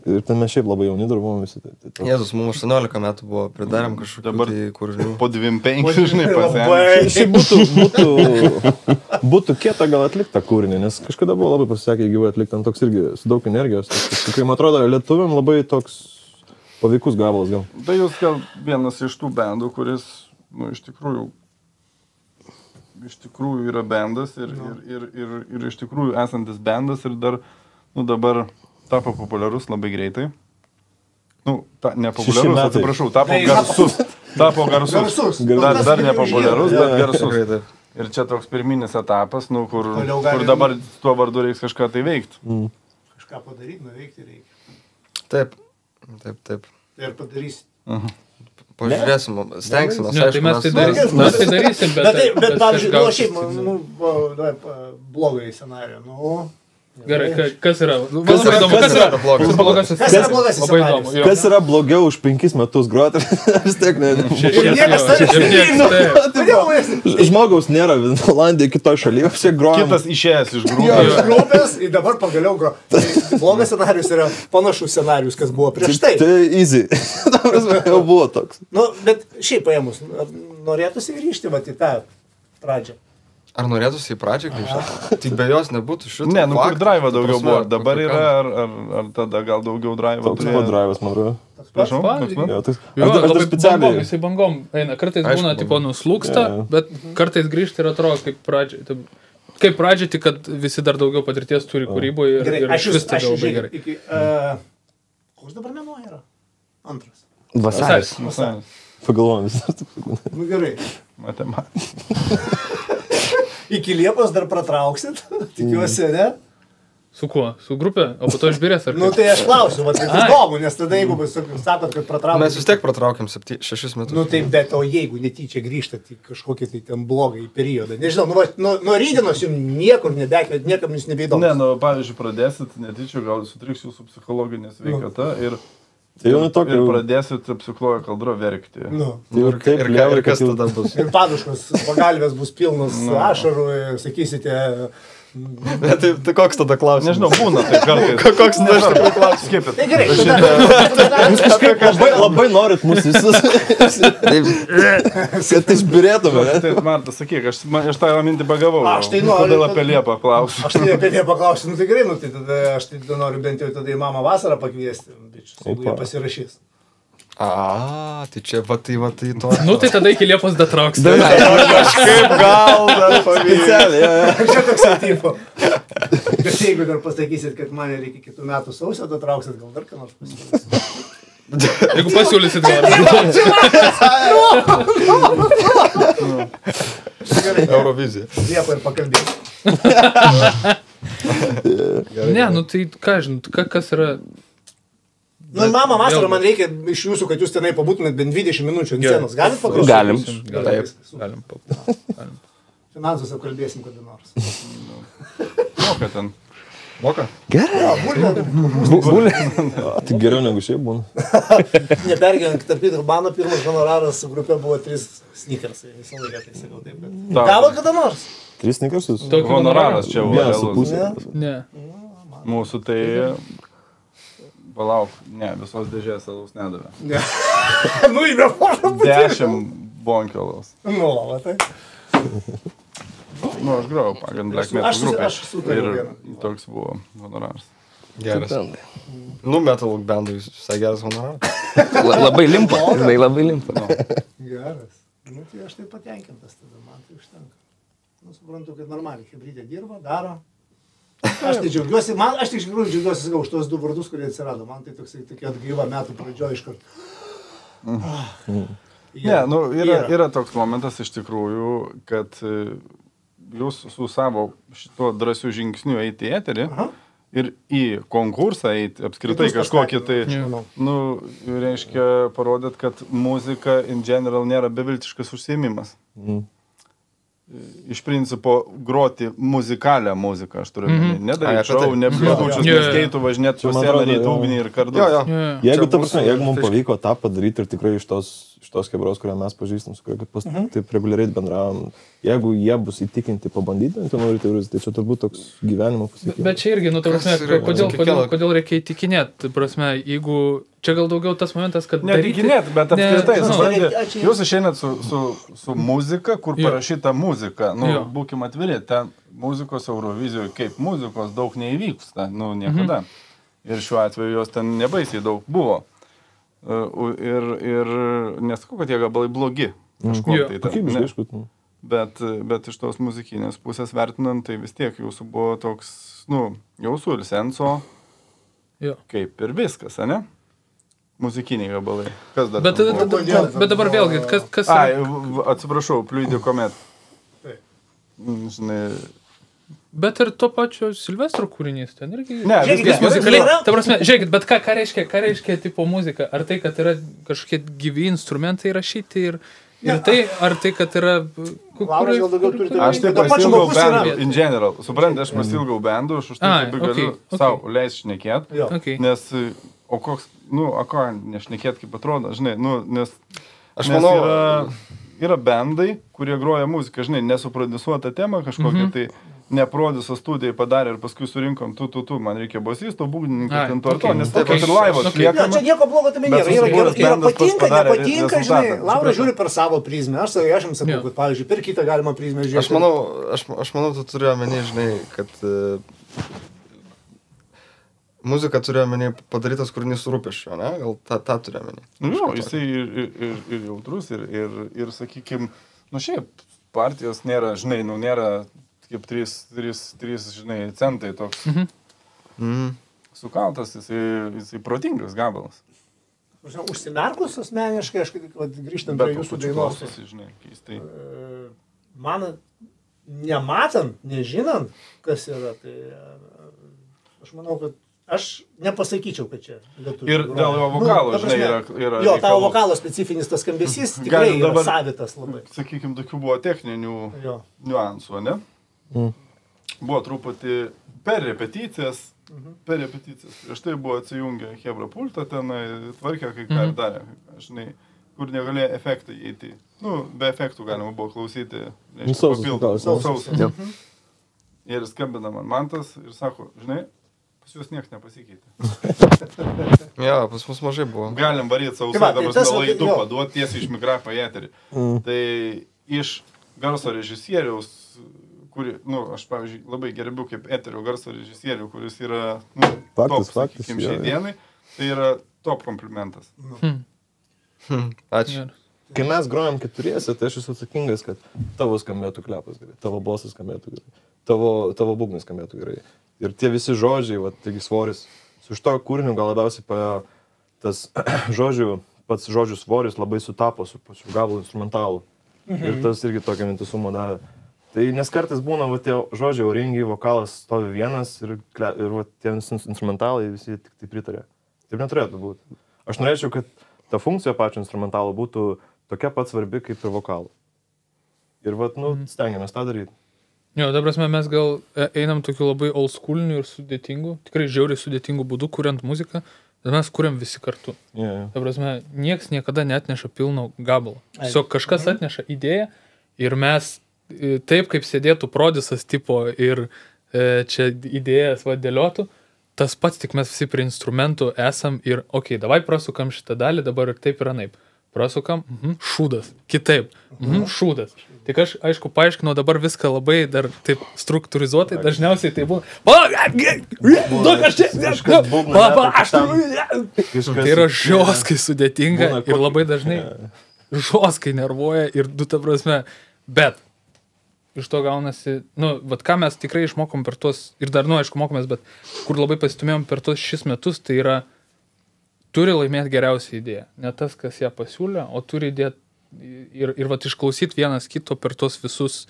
Ir ten mes šiaip labai jauni buvom visi. Jėzus, mums 18 metų buvo, pridarėm kažkokių kūrinių. Po 25, žinai, pasėmė. Šiaip būtų kieta gal atlikta kūrinį, nes kažkada buvo labai pasisekę gyvai atlikti, ten toks irgi su daug energijos. Tikrai, man atrodo, lietuviam labai toks paveikus gabalas gal. Tai jūs gal vienas iš tų bandų, kuris, iš tikrųjų yra bandas ir iš tikrųjų esantis bandas ir dar, dabar tapo populiarus labai greitai. Nepopuliarus, atsiprašau, tapo garsus. Dar nepopuliarus, bet garsus. Ir čia toks pirminis etapas, kur dabar tuo vardu reiks kažką tai veikti. Kažką padaryti, nuveikti reikia. Taip. Ir padarysi. Pažiūrėsim, stengsime. Tai mes tai darysim, bet pavyzdžiui, šiaip, blogai scenarijų, Gerai, kas yra? Kas yra blogas? Kas yra blogiau už 5 metus groti? Vis tiek ne. Žmogaus nėra Olandija kitoje šalyje, visi groja. Kitas išėjęs iš grupės ir dabar pagaliau groja. Blogas scenarius yra panašus scenarius, kas buvo prieš tai. Tai easy. Jau buvo toks. Bet šiaip paėmus, norėtųsi grįžti į tą pradžią. Ar norėtųsi į pradžią grįžti? Tik be jos nebūtų šito. Ne, kur drive daugiau buvo. Dabar yra, ar tada gal daugiau drive? Toks buvo drive'as, man atrodo. Prašau? Labai bangom, jisai bangom eina. Kartais būna, nuslūksta, bet kartais grįžti ir atrodo kaip pradžiai. Kaip pradžiai, tik kad visi dar daugiau patirties turi kūryboje ir šis tada labai gerai. Koks dabar mėnuo yra? Antras. Vasaris. Pagalvojom vis. Gerai. Matematika. Iki Liepos dar pratrauksit, tikiuosi, ne? Su kuo? Su grupė? O po to išbirės ar Nu, kaip? tai aš klausiu, va, tai įdomu, nes tada jeigu sakot, kad pratraukėt... Mes vis tiek pratraukėm 6 metus. Nu, tai bet, o jeigu netyčia grįžtat į kažkokį tai ten blogą periodą, nežinau, nu, va, nuo rytdienos jums niekur nebekvėt, niekam jums nebeįdomu. Ne, nu, pavyzdžiui, pradėsit, netyčia, gal sutriks jūsų psichologinė sveikata ir... Tai jau tokio... Ir pradėsit psichologo kaldro verkti. Nu. Ir kas tada bus? Ir paduškos pagalvės bus pilnos ašarų, sakysite... Tai koks tada klausimas? Nežinau, būna tai kartais. Koks tada klausimas? Skipit. Tai gerai, tada... Jūs kažkaip labai norit mus visus. Kad išbirėtume, ne? Tai, Marta, sakyk, aš tą mintį pagavau. Aš tai noriu. Kodėl apie Liepą klausiu? Aš tai apie Liepą klausiu, nu tai gerai, nu tai tada aš tai noriu bent jau tada į mamą vasarą pakviesti, bičius, jeigu jie pasirašys. Tai čia va tai to. Nu, tai tada iki Liepos datrauks. Kažkaip gal dar Specialiai, Čia toks tipo. Bet jeigu dar pasakysit, kad mane reikia kitų metų sausio datrauksit, gal dar ką nors pasiūlysit. Jeigu pasiūlysit, gal. Eurovizija. Liepą ir pakalbėsim. Ne, nu tai ką, žinot, kas yra... Nu, mama, vasarą man reikia iš jūsų, kad jūs tenai pabūtumėt bent 20 minučių ant scenos. Galit paklausyti? Galim. Galim. Finansus apkalbėsim kada nors. Moka ten. Moka? Ja, Bulė. Tai geriau negu šiaip būna. Nepergyvenk, tarp ir mano pirmas honoraras su grupė buvo 3 sneakersai. Visą laiką tai sakau taip. Gavo kada nors? 3 sneakersus? Honoraras čia buvo. 1,5. Ne. Mūsų tai... Palauk, ne, visos dėžės alaus nedavė. Ne. Nu, į reformą. 10 bonkio alaus. Nu, va tai. Nu, aš grojau pagand Black Metal grupė. Aš sutariu vieną. Ir toks buvo honoraras. Geras. Nu, metal bandui visai geras honoraras. Labai limpa. Žinai, labai limpa. Geras. Nu, tai aš tai patenkintas tada, man tai užtenka. Nu, suprantu, kad normaliai Chebrytė dirba, daro. Aš tai džiaugiuosi, aš tik iš tikrųjų džiaugiuosi, sakau, už tos 2 vardus, kurie atsirado. Man tai tokia atgaiva metų pradžioje iš karto. Ne, nu, yra toks momentas iš tikrųjų, kad jūs su savo šito drąsiu žingsniu eiti į eterį ir į konkursą eiti, apskritai kažkokį tai, nu, reiškia parodėt, kad muzika in general nėra beviltiškas užsiėmimas. Iš principo groti muzikalią muziką, aš turiu nedaryti šau, neblogučius, neskeitų važinėti po sieną, neįtūgnį ir kardus. Jeigu mums pavyko tą padaryti ir tikrai iš tos kebros, kurią mes pažįstam, su kuria taip reguliariai bendravom, jeigu jie bus įtikinti pabandyti, tai čia turbūt toks gyvenimo pasiekimas. Bet čia irgi, nu, ta prasme, kodėl reikia įtikinėti, ta prasme, jeigu čia gal daugiau tas momentas, kad daryti... Neįtikinėti, bet apskritai, jūs išeinat su muzika, kur parašyta muzika, nu, būkim atviri, ten muzikos Eurovizijoje kaip muzikos daug neįvyksta, nu, niekada. Ir šiuo atveju jos ten nebaisiai daug buvo. Ir nesakau, kad jie gabalai blogi. Bet iš tos muzikinės pusės vertinant, tai vis tiek jūsų buvo toks, nu, jūsų ir senso, kaip ir viskas, ne? Muzikiniai gabalai. Kas dar? Bet dabar vėlgi, kas... Atsiprašau, Pliuidė Komet. Žinai... Bet ir to pačio Silvestro kūrinys ten irgi... Ne, viskas muzikaliai. Ta prasme, žiūrėkit, bet ką reiškia tipo muzika? Ar tai, kad yra kažkokie gyvi instrumentai rašyti ir tai, ar tai, kad yra... Aš tai pasilgau bandų, in general. Suprantate, aš pasilgau bandų, aš už tai galiu savo leis šnekėt, nes, o koks, nu, ko nešnekėt kaip atrodo, žinai, nu, nes aš manau, yra bandai, kurie groja muziką, žinai, nesuprodiusuota tema kažkokia, tai neprodiuso studijai padarė ir paskui surinkom tu, man reikia bosisto, būgnininką, ten to, nes taip pat ir laivos liekama. Čia nieko blogo tame nėra, yra patinka, nepatinka, žinai, Laura žiūri per savo prizmę, aš jums sakau, kad, pavyzdžiui, per kitą galima prizmę žiūrėti. Aš manau, tu turi omeny, žinai, kad muzika turi omeny padarytas kūrinys su rūpesčiu, ne? Gal tą turi omeny. Nu, jisai ir jautrus, ir sakykime, nu šiaip, partijos nėra, žinai, nu nėra kaip 3 žinai, centai toks sukaltas, jisai protingas gabalas. Užsimerkus asmeniškai, aš grįžtant prie jūsų dainos. Žinai, keistai. Man, nematant, nežinant, kas yra, tai Aš manau, kad aš nepasakyčiau, kad čia lietuvių. Ir dėl jo vokalo, ta prasme, yra jo, tavo vokalo specifinis tas skambesys tikrai yra savitas labai. Sakykime, tokių buvo techninių niuansų, ne? Buvo truputį per repeticijas. Prieš tai buvo atsijungę Hebra pultą, tenai tvarkė, kai ką ir darė. Žinai, kur negalėjo efektai įeiti. Nu, be efektų galima buvo klausyti. Sausas. Ir skambina man Mantas ir sako, žinai, pas jūs nieks nepasikeitė. Ja, pas mus mažai buvo. Galim varyti sausai, dabar laidų paduoti tiesiai iš mikrofą į eterį. Tai iš garso režisieriaus, kuri, nu, aš, pavyzdžiui, labai gerbiu kaip eterio garso režisierių, kuris yra, nu, top, sakykime, šiai dienai, tai yra top komplimentas. Ačiū. Kai mes grojam keturiese, tai aš esu atsakingas, kad tavo skambėtų klepas gerai, tavo bosas skambėtų gerai, tavo būgnas skambėtų gerai. Ir tie visi žodžiai, va, taigi svoris, su šito kūriniu gal labiausiai tas pats žodžių svoris labai sutapo su pačiu gabalų instrumentalu. Ir tas irgi tokią vientisumą davė. Tai nes kartais būna, va, tie žodžiai auringi, vokalas stovi vienas ir va, tie instrumentalai visi tik tai pritarė. Taip neturėtų būti. Aš norėčiau, kad ta funkcija pačio instrumentalo būtų tokia pat svarbi kaip ir vokalų. Ir vat, nu, stengiamės tą daryti. Jo, ta prasme, mes gal einam tokiu labai old schooliniu ir sudėtingu, tikrai žiauriai sudėtingu būdu, kuriant muziką, bet mes kuriam visi kartu. Ta prasme, nieks niekada neatneša pilno gabalo. Tiesiog kažkas atneša idėją ir mes taip, kaip sėdėtų prodisas tipo ir čia idėjas vadėliotų, tas pats, tik mes visi prie instrumentų esam ir, okei, davai prasukam šitą dalį, dabar ir taip ir anaip. Prasukam, šūdas, kitaip, šūdas. Tik aš, aišku, paaiškinau dabar viską labai dar taip struktūrizuotai, dažniausiai tai būna, tai yra žioskai sudėtinga ir labai dažnai žioskai nervuoja ir ta prasme, bet iš to gaunasi, nu, vat ką mes tikrai išmokom per tuos, ir dar, nu, aišku, mokomės, bet kur labai pasitumėjom per tuos 6 metus, tai yra turi laimėti geriausią idėją. Ne tas, kas ją pasiūlė, o turi įdėti ir vat išklausyti vienas kito per tuos visus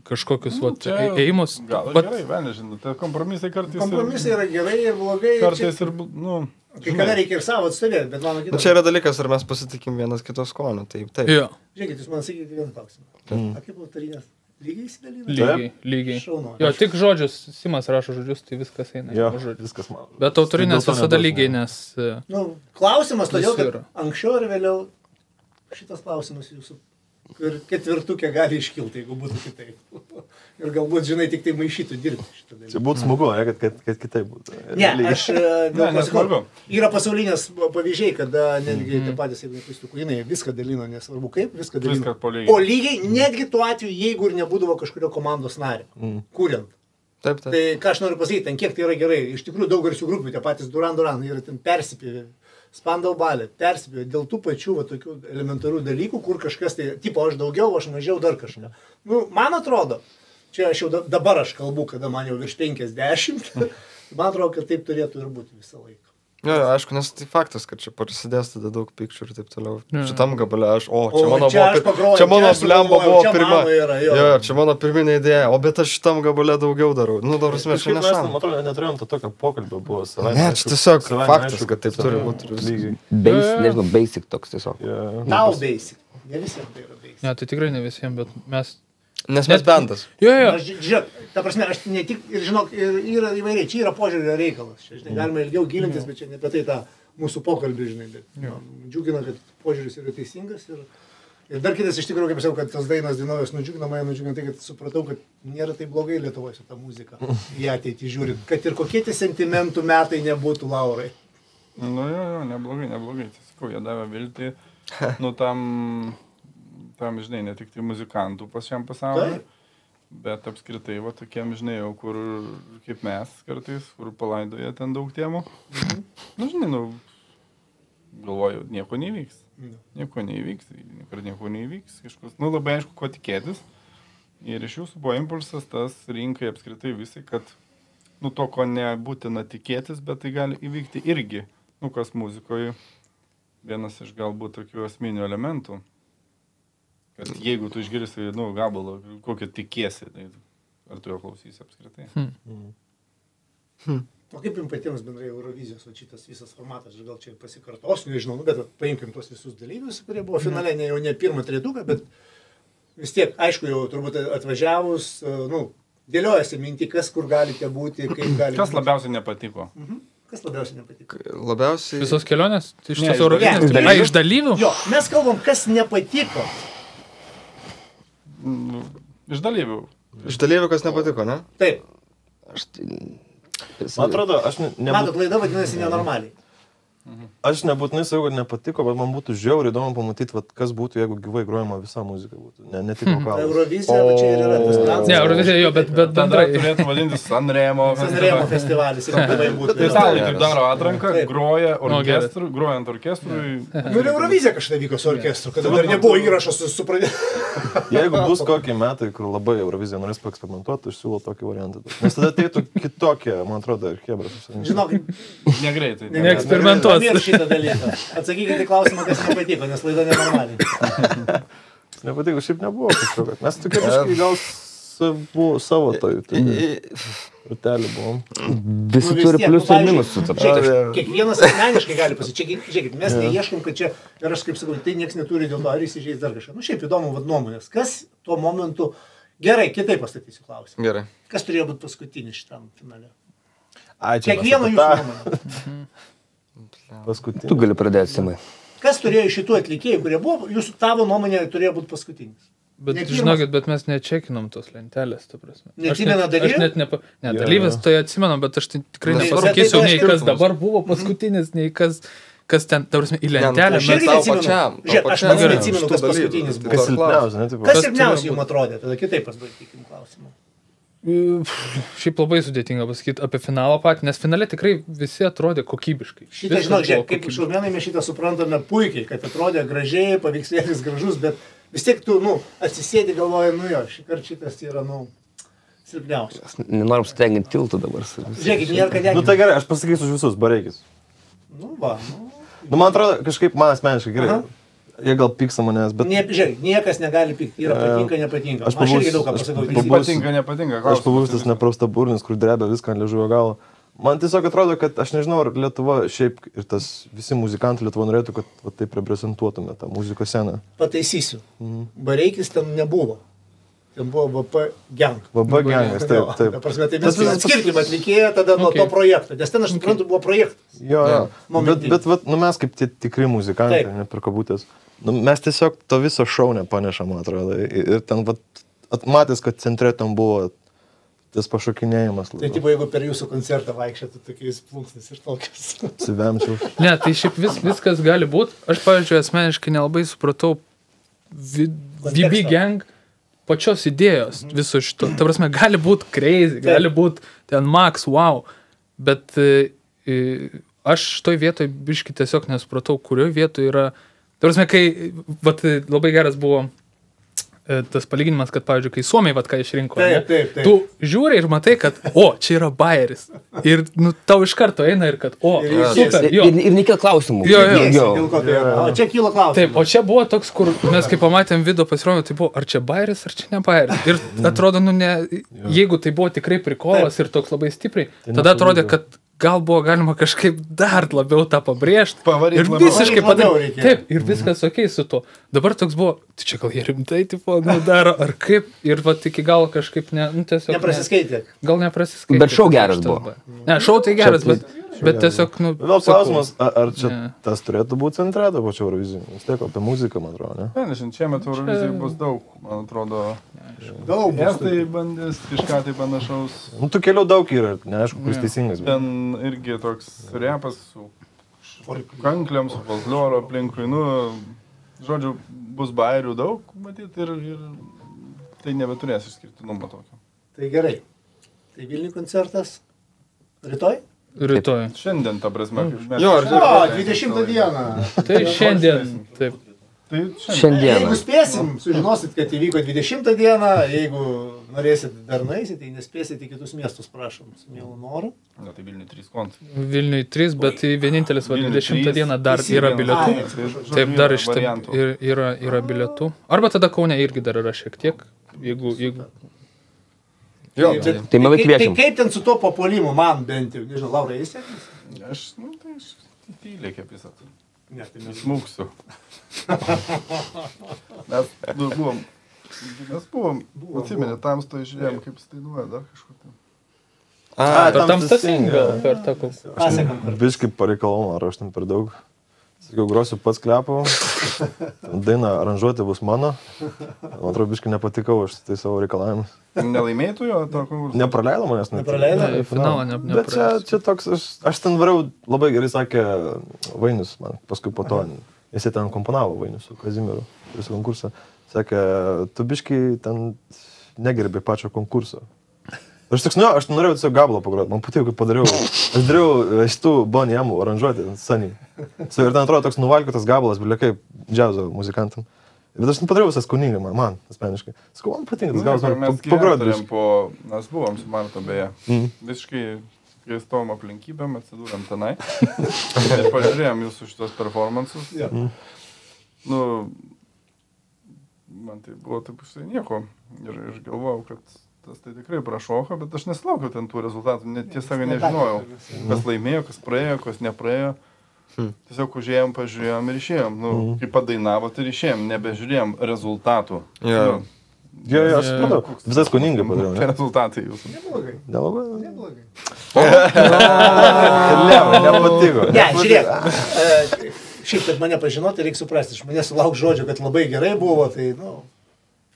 kažkokius ėjimus. Gal gerai, nežinau, tai kompromisai kartais. Kompromisai yra gerai ir blogai. Kartais ir, nu... Kai kada reikia ir savo atstovėti, bet mano kitas... Čia yra dalykas, ar mes pasitikim vienas kito skonio, taip. Jo. Žiūrėkit, jūs man sakykite vieną klausimą. A kaip tarinės? Lygiai įsidalina? Lygiai. Šaunu. Jo, tik žodžius, Simas rašo žodžius, tai viskas eina. Jo, viskas man. Bet autorinės visada lygiai, nes... Nu, klausimas, todėl, kad anksčiau ir vėliau šitas klausimas jūsų ir ketvirtukė gali iškilti, jeigu būtų kitaip. Ir galbūt, žinai, tik tai maišytų dirbti šitą dalyką. Čia būtų smagu, kad kitaip būtų. Ne, aš nesvarbu. Yra pasaulinės pavyzdžiai, kada netgi tie patys, jeigu neklystu, kuinai viską dalino, nesvarbu kaip, viską dalino. Po lygiai, netgi tuo atveju, jeigu ir nebūdavo kažkurio komandos nario, kuriant. Taip. Tai ką aš noriu pasakyti, ten kiek tai yra gerai. Iš tikrųjų daug garsių grupių, tie patys Duran, yra ten persipėvė. Spandau balė, persipėjo dėl tų pačių tokių elementarių dalykų, kur kažkas tai, tipo, aš daugiau, aš mažiau, dar kažką. Nu, man atrodo, čia aš jau dabar aš kalbu, kada man jau virš 50, man atrodo, kad taip turėtų ir būti visą laiką. Jo, aišku, nes tai faktas, kad čia prasidės tada daug pykčių ir taip toliau. Šitam gabale aš, čia mano blemba buvo pirma. Jo, čia mano pirminė idėja, o bet aš šitam gabale daugiau darau. Nu, dabar mes čia nesam. Man atrodo, neturėjom to tokio pokalbio buvo. Ne, čia tiesiog faktas, kad taip turi būti. Nežinau, basic toks tiesiog. Tau basic. Ne visiems tai yra basic. Ne, tai tikrai ne visiems, bet mes... Nes mes bendas. Jo. Žiūrėk, ta prasme, aš ne tik, ir žinok, yra įvairiai, čia yra požiūrio reikalas. Čia, žinai, galima ilgiau gilintis, bet čia ne apie tai tą mūsų pokalbį, žinai, bet džiugina, kad požiūris yra teisingas. Ir dar kitas iš tikrųjų, kaip sakiau, kad tas dainas Dinovės nudžiugina tai, kad supratau, kad nėra taip blogai Lietuvoje su ta muzika. Į ateitį žiūrint, kad ir kokie tie sentimentų metai nebūtų, Laurai. Nu jo, neblogai. Sakau, jie davė viltį, nu tam, žinai, ne tik tai muzikantų pas šiam pasauliu, bet apskritai, va, tokiem, žinai, jau kur, kaip mes kartais, kur palaidoja ten daug temų. Nu, žinai, galvoju, nieko neįvyks. Nieko neįvyks. Kažkas, labai aišku, ko tikėtis. Ir iš jūsų buvo impulsas tas rinkai apskritai visai, kad, to, ko nebūtina tikėtis, bet tai gali įvykti irgi, kas muzikoje vienas iš galbūt tokių esminių elementų. Kad jeigu tu išgirsi, gabalą, kokio tikiesi, tai ar tu jo klausysi apskritai. O kaip jums patiems bendrai Eurovizijos, o šitas visas formatas, aš gal čia pasikartosiu, nežinau, bet paimkim tos visus dalyvius, kurie buvo finale, jau ne pirmą trejetuką, bet vis tiek, aišku, jau turbūt atvažiavus, dėliojasi minti, kas kur galite būti, kaip galite. Kas labiausiai nepatiko? Kas labiausiai nepatiko? Labiausiai... Visos kelionės? Iš tos Eurovizijos? Iš dalyvių? Jo, mes kalbam, kas nepatiko. Iš dalyvių. Iš dalyvių kas nepatiko, ne? Taip. Man atrodo, aš Matot, laida vadinasi nenormaliai. Aš nebūtinai sakau, kad nepatiko, bet man būtų žiauriai įdomu pamatyti, kas būtų, jeigu gyvai grojama visa muzika būtų. Ne tik vokalas. Eurovizija, čia ir yra tas transas. Ne, Eurovizija jo, bet bendrai. Turėtų vadintis Sanremo festivalis. Tai italai taip daro atranką, groja orkestrui, grojant orkestrui. Ir Eurovizija kažkada vyko su orkestru, kada dar nebuvo įrašas su pradėjimu. Jeigu bus kokie metai, kur labai Eurovizija norės paeksperimentuoti, aš siūlau tokį variantą. Nes tada ateitų kitokie, man atrodo, ir hebras. Žinok, negreitai. Neeksperimentuos. Pamirš šitą dalyką. Atsakykite klausimą, kas nepatiko, nes laida nenormaliai. Nepatiko, šiaip nebuvo kažkokio. Mes tokie biškai gal savo rutelį buvom. Visi turi pliusų ir minusų. Kiekvienas asmeniškai gali pasičiūrėti. Žiūrėkit, mes neieškom, kad čia, ir aš kaip sakau, tai nieks neturi dėl to, ar įsižeis dar kažką. Šiaip įdomu, nuomonės. Kas tuo momentu... Gerai, kitaip pastatysiu klausimą. Gerai. Kas turėjo būti paskutinis šitam finale? Kiekvieno jūsų nuomonė. Paskutinis. Tu gali pradėti, Simai. Kas turėjo iš šitų atlikėjų, kurie buvo, tavo nuomonė turėjo būti paskutinis? Bet žinokit, bet mes nečekinom tos lentelės, ta prasme. Neatsimena dalyvių? Ne, dalyvis tai atsimenu, bet aš tikrai nepasakysiu, nei kas dabar buvo paskutinis, nei kas ten, ta prasme, į lentelę. Aš irgi neatsimenu. Žiūrėk, aš pats neatsimenu, kas paskutinis buvo. Kas silpniausia, ne? Kas silpniausia jums atrodė? Tada kitaip pasvaikykim klausimą. Šiaip labai sudėtinga pasakyti apie finalą patį, nes finale tikrai visi atrodė kokybiškai. Šitą, žinok, žiūrėk, kaip šaumėnai mes šitą suprantame puikiai, kad atrodė gražiai, paveikslėlis gražus, bet vis tiek tu, atsisėdi galvoji, šį kartą šitas yra, silpniausias. Nenorim sutenginti tiltų dabar. Žiūrėkit, nėra ką degti. Tai gerai, aš pasakysiu už visus, Bareikis. Man atrodo, kažkaip man asmeniškai gerai. Jie gal pyksta manęs, bet... Žiūrėk, niekas negali pykti, yra patinka, nepatinka. Aš irgi daug ką pasakau. Patinka, nepatinka. Aš pabūsiu tas neprausta burnis, kur drebia viską ant liežuvio galo. Man tiesiog atrodo, kad aš nežinau, ar Lietuva šiaip ir tas visi muzikantai Lietuva norėtų, kad taip reprezentuotume tą muzikos sceną. Pataisysiu. Bareikis ten nebuvo. Ten buvo VP Gang. VP Gangas, taip. Tai mes atskirkim atlikėją tada nuo to projekto, nes ten, aš suprantu, buvo projektas. Jo. Bet mes kaip tikri muzikantai, ne per kabutės. Mes tiesiog to viso šou nepanešam, man atrodo. Ir ten matęs, kad centre ten buvo tas pašokinėjimas. Tai tipo, jeigu per jūsų koncertą vaikščiatų tokiais plunksnis ir tokias. Sivemčiau. Ne, tai šiaip viskas gali būti. Aš, pavyzdžiui, asmeniškai nelabai supratau VB Gang pačios idėjos viso šito. Ta prasme, gali būti crazy, gali būti ten max, wow. Bet aš toj vietoj biški tiesiog nesupratau, kurioje vietoje yra... Ta prasme, kai labai geras buvo tas palyginimas, kad, pavyzdžiui, kai Suomiai ką išrinko, taip. Tu žiūri ir matai, kad, čia yra bayeris. Ir tau iš karto eina ir kad, super. Ir nekyla klausimų. O čia kyla klausimų. Taip, o čia buvo toks, kur mes kai pamatėm video pasirodymą, tai buvo, ar čia bayeris, ar čia ne bayeris. Ir atrodo, jeigu tai buvo tikrai prikolas ir toks labai stipriai, tada atrodė, kad gal buvo galima kažkaip dar labiau tą pabrėžti. Ir visiškai padaryti. Taip, ir viskas okei su to. Dabar toks buvo, tai čia gal jie rimtai, tipo, daro, ar kaip. Ir iki galo kažkaip tiesiog... Neprasiskaitė. Gal neprasiskaitė. Bet šou geras buvo. Ne, šou tai geras, bet tiesiog, Vėl klausimas, ar čia tas turėtų būti centre, to pačio Eurovizijų? Vis tiek apie muziką, man atrodo, ne? Ne, šiemet Eurovizijų bus daug, man atrodo. Daug bus. Estai bandys kažką tai panašaus. Tu kelių daug yra, neaišku, kuris teisingas. Ten irgi toks repas su kankliam, su folkloro aplinkui. Žodžiu, bus bairių daug, matyt, ir tai nebeturės išskirtinumo tokio. Tai gerai. Tai Vilnių koncertas rytoj? Rytoj. Šiandien, ta prasme. 20 dieną. Tai šiandien. Taip. Tai šiandien. Jeigu spėsim, sužinosit, kad įvyko 20 dieną, jeigu norėsit dar nueisit, tai nespėsit į kitus miestus, prašom, su mielu noru. Na, tai Vilniui 3 kont. Vilniui 3, bet vienintelis 20 dieną dar yra bilietų. Taip, dar iš yra bilietų. Arba tada Kaune irgi dar yra šiek tiek, jeigu... Jo, Tai mielai kviečiam. Tai kaip ten su to papuolimu, man bent jau, nežinau, Laura, jis sėkis? Aš tyliai kaip visat. Ne, tai mes Smūksiu. Mes buvom, atsimenė, tamsto žiūrėjom, kaip jis dainuoja dar kažkur. Per tamstą single, per tą pasekam. Biškai pareikalau, ar aš ten per daug. Sakiau, grosiu pats klepau. Daina aranžuoti bus mano. Man atrodo, biškai nepatikau aš tai savo reikalavimus. Nelaimėtų jo to konkursą? Nepraleido manęs. Nepraleido? Finalą Bet čia toks, aš ten variau, labai gerai sakė Vainius man, paskui po to. Jis ten komponavo Vainius su Kazimieru visą konkursą. Sakė, tu biškai ten negerbi pačio konkurso. Aš toks, aš norėjau tiesiog gabalą pagroti, man patiko, kaip padariau. Aš dariau šitų Bonnie M aranžuoti saniai. Ir ten atrodo toks nuvalkiotas gabalas, bet kaip džiazo muzikantam. Bet aš padariau visą skoningai, man asmeniškai. Sakau, man patinka tas gabalas, man pagroti. Mes buvom su Marta beje. Visiškai keistom aplinkybėm atsidūrėm tenai. Ir pažiūrėjom jūsų šitos performansus. Nu, man tai buvo taip užtai nieko. Ir galvojau, kad tas tai tikrai prašoka, bet aš nesilaukiau ten tų rezultatų. Tiesą nežinojau, kas laimėjo, kas praėjo, kas nepraėjo. Tiesiog užėjom, pažiūrėjom ir išėjom. Nu, kaip padainavo, tai ir išėjom, nebežiūrėjom rezultatų. Jo, aš supratau. Visai skoningai padariau. Tai rezultatai jūsų. Neblogai. Nepatiko. Ne, žiūrėk. Šiaip, kad mane pažinoti, reikia suprasti. Iš manęs sulauk žodžio, kad labai gerai buvo, tai,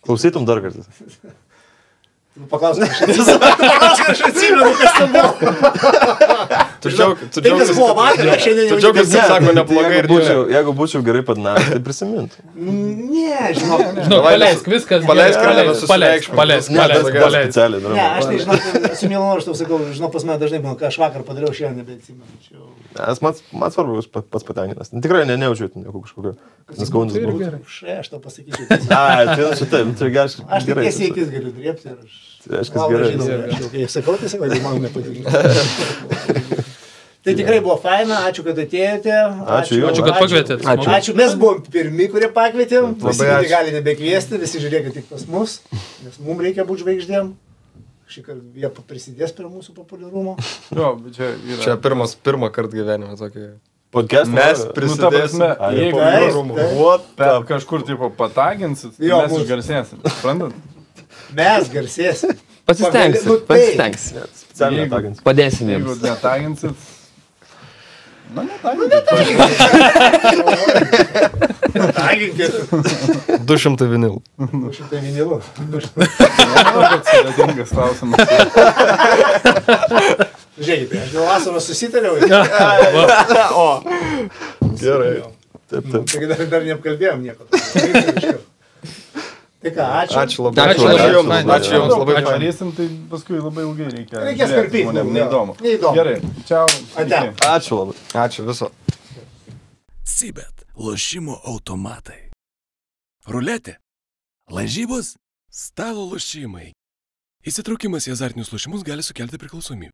Klausytum dar kartą. Paklausk, aš atsimenu, kas ten buvo. Tu džiaugiasi, buvo vakar, aš šiandien jau... Tu džiaugiasi, sako, neblogai ir Jeigu būčiau gerai padanavęs, tai prisimintų. Ne, žinok. Žinok, paleisk viskas. Paleisk, paleisk. Ne, aš tai, žinok, su mielu noru, aš tau sakau, žinok, pas mane dažnai būna, ką aš vakar padariau, šiandien nebeatsimenu. Man svarbu, pats patenkinas. Tikrai nejaučiu nieko kažkokio. Neskaunis buvo. Aš tau pasakyčiau. Tai šitaip, tai gerai. Aš tik tiesiai akis galiu drėpti ir aš... Reiškia, gerai. Kai sakau, tai sakau, man nepatinka. Tai tikrai buvo faina, ačiū, kad atėjote. Ačiū, kad pakvietėt. Ačiū, mes buvom pirmi, kurie pakvietėm. Visi gali nebekviesti, visi žiūrėkit tik pas mus, nes mums reikia būti žvaigždėm. Šį kartą jie prisidės prie mūsų populiarumo. Jo, bet čia pirmą kartą gyvenime tokį... Podcast mes prisidėsime. Jeigu kažkur tipo pataginsit, mes išgarsėsim. Suprantat? Mes garsėsim. Pasistengsim. Padėsim jums. Jeigu netaginsit... Na, netaginkit. 200 vinilų. 200 vinilų. Sudėtingas klausimas. Žiūrėkite, aš dėl vasaros susitariau. Gerai. Taip. Dar neapkalbėjom nieko. Tai ką, ačiū. Ačiū labai. Ačiū jums labai. Ačiū. Darysim, tai paskui labai ilgai reikia. Reikės karpyti. Neįdomu. Gerai. Čiau. Ačiū labai. Ačiū viso. Sibet. Lošimo automatai. Ruletė. Lažybos. Stalo lošimai. Įsitraukimas į azartinius lošimus gali sukelti priklausomybę.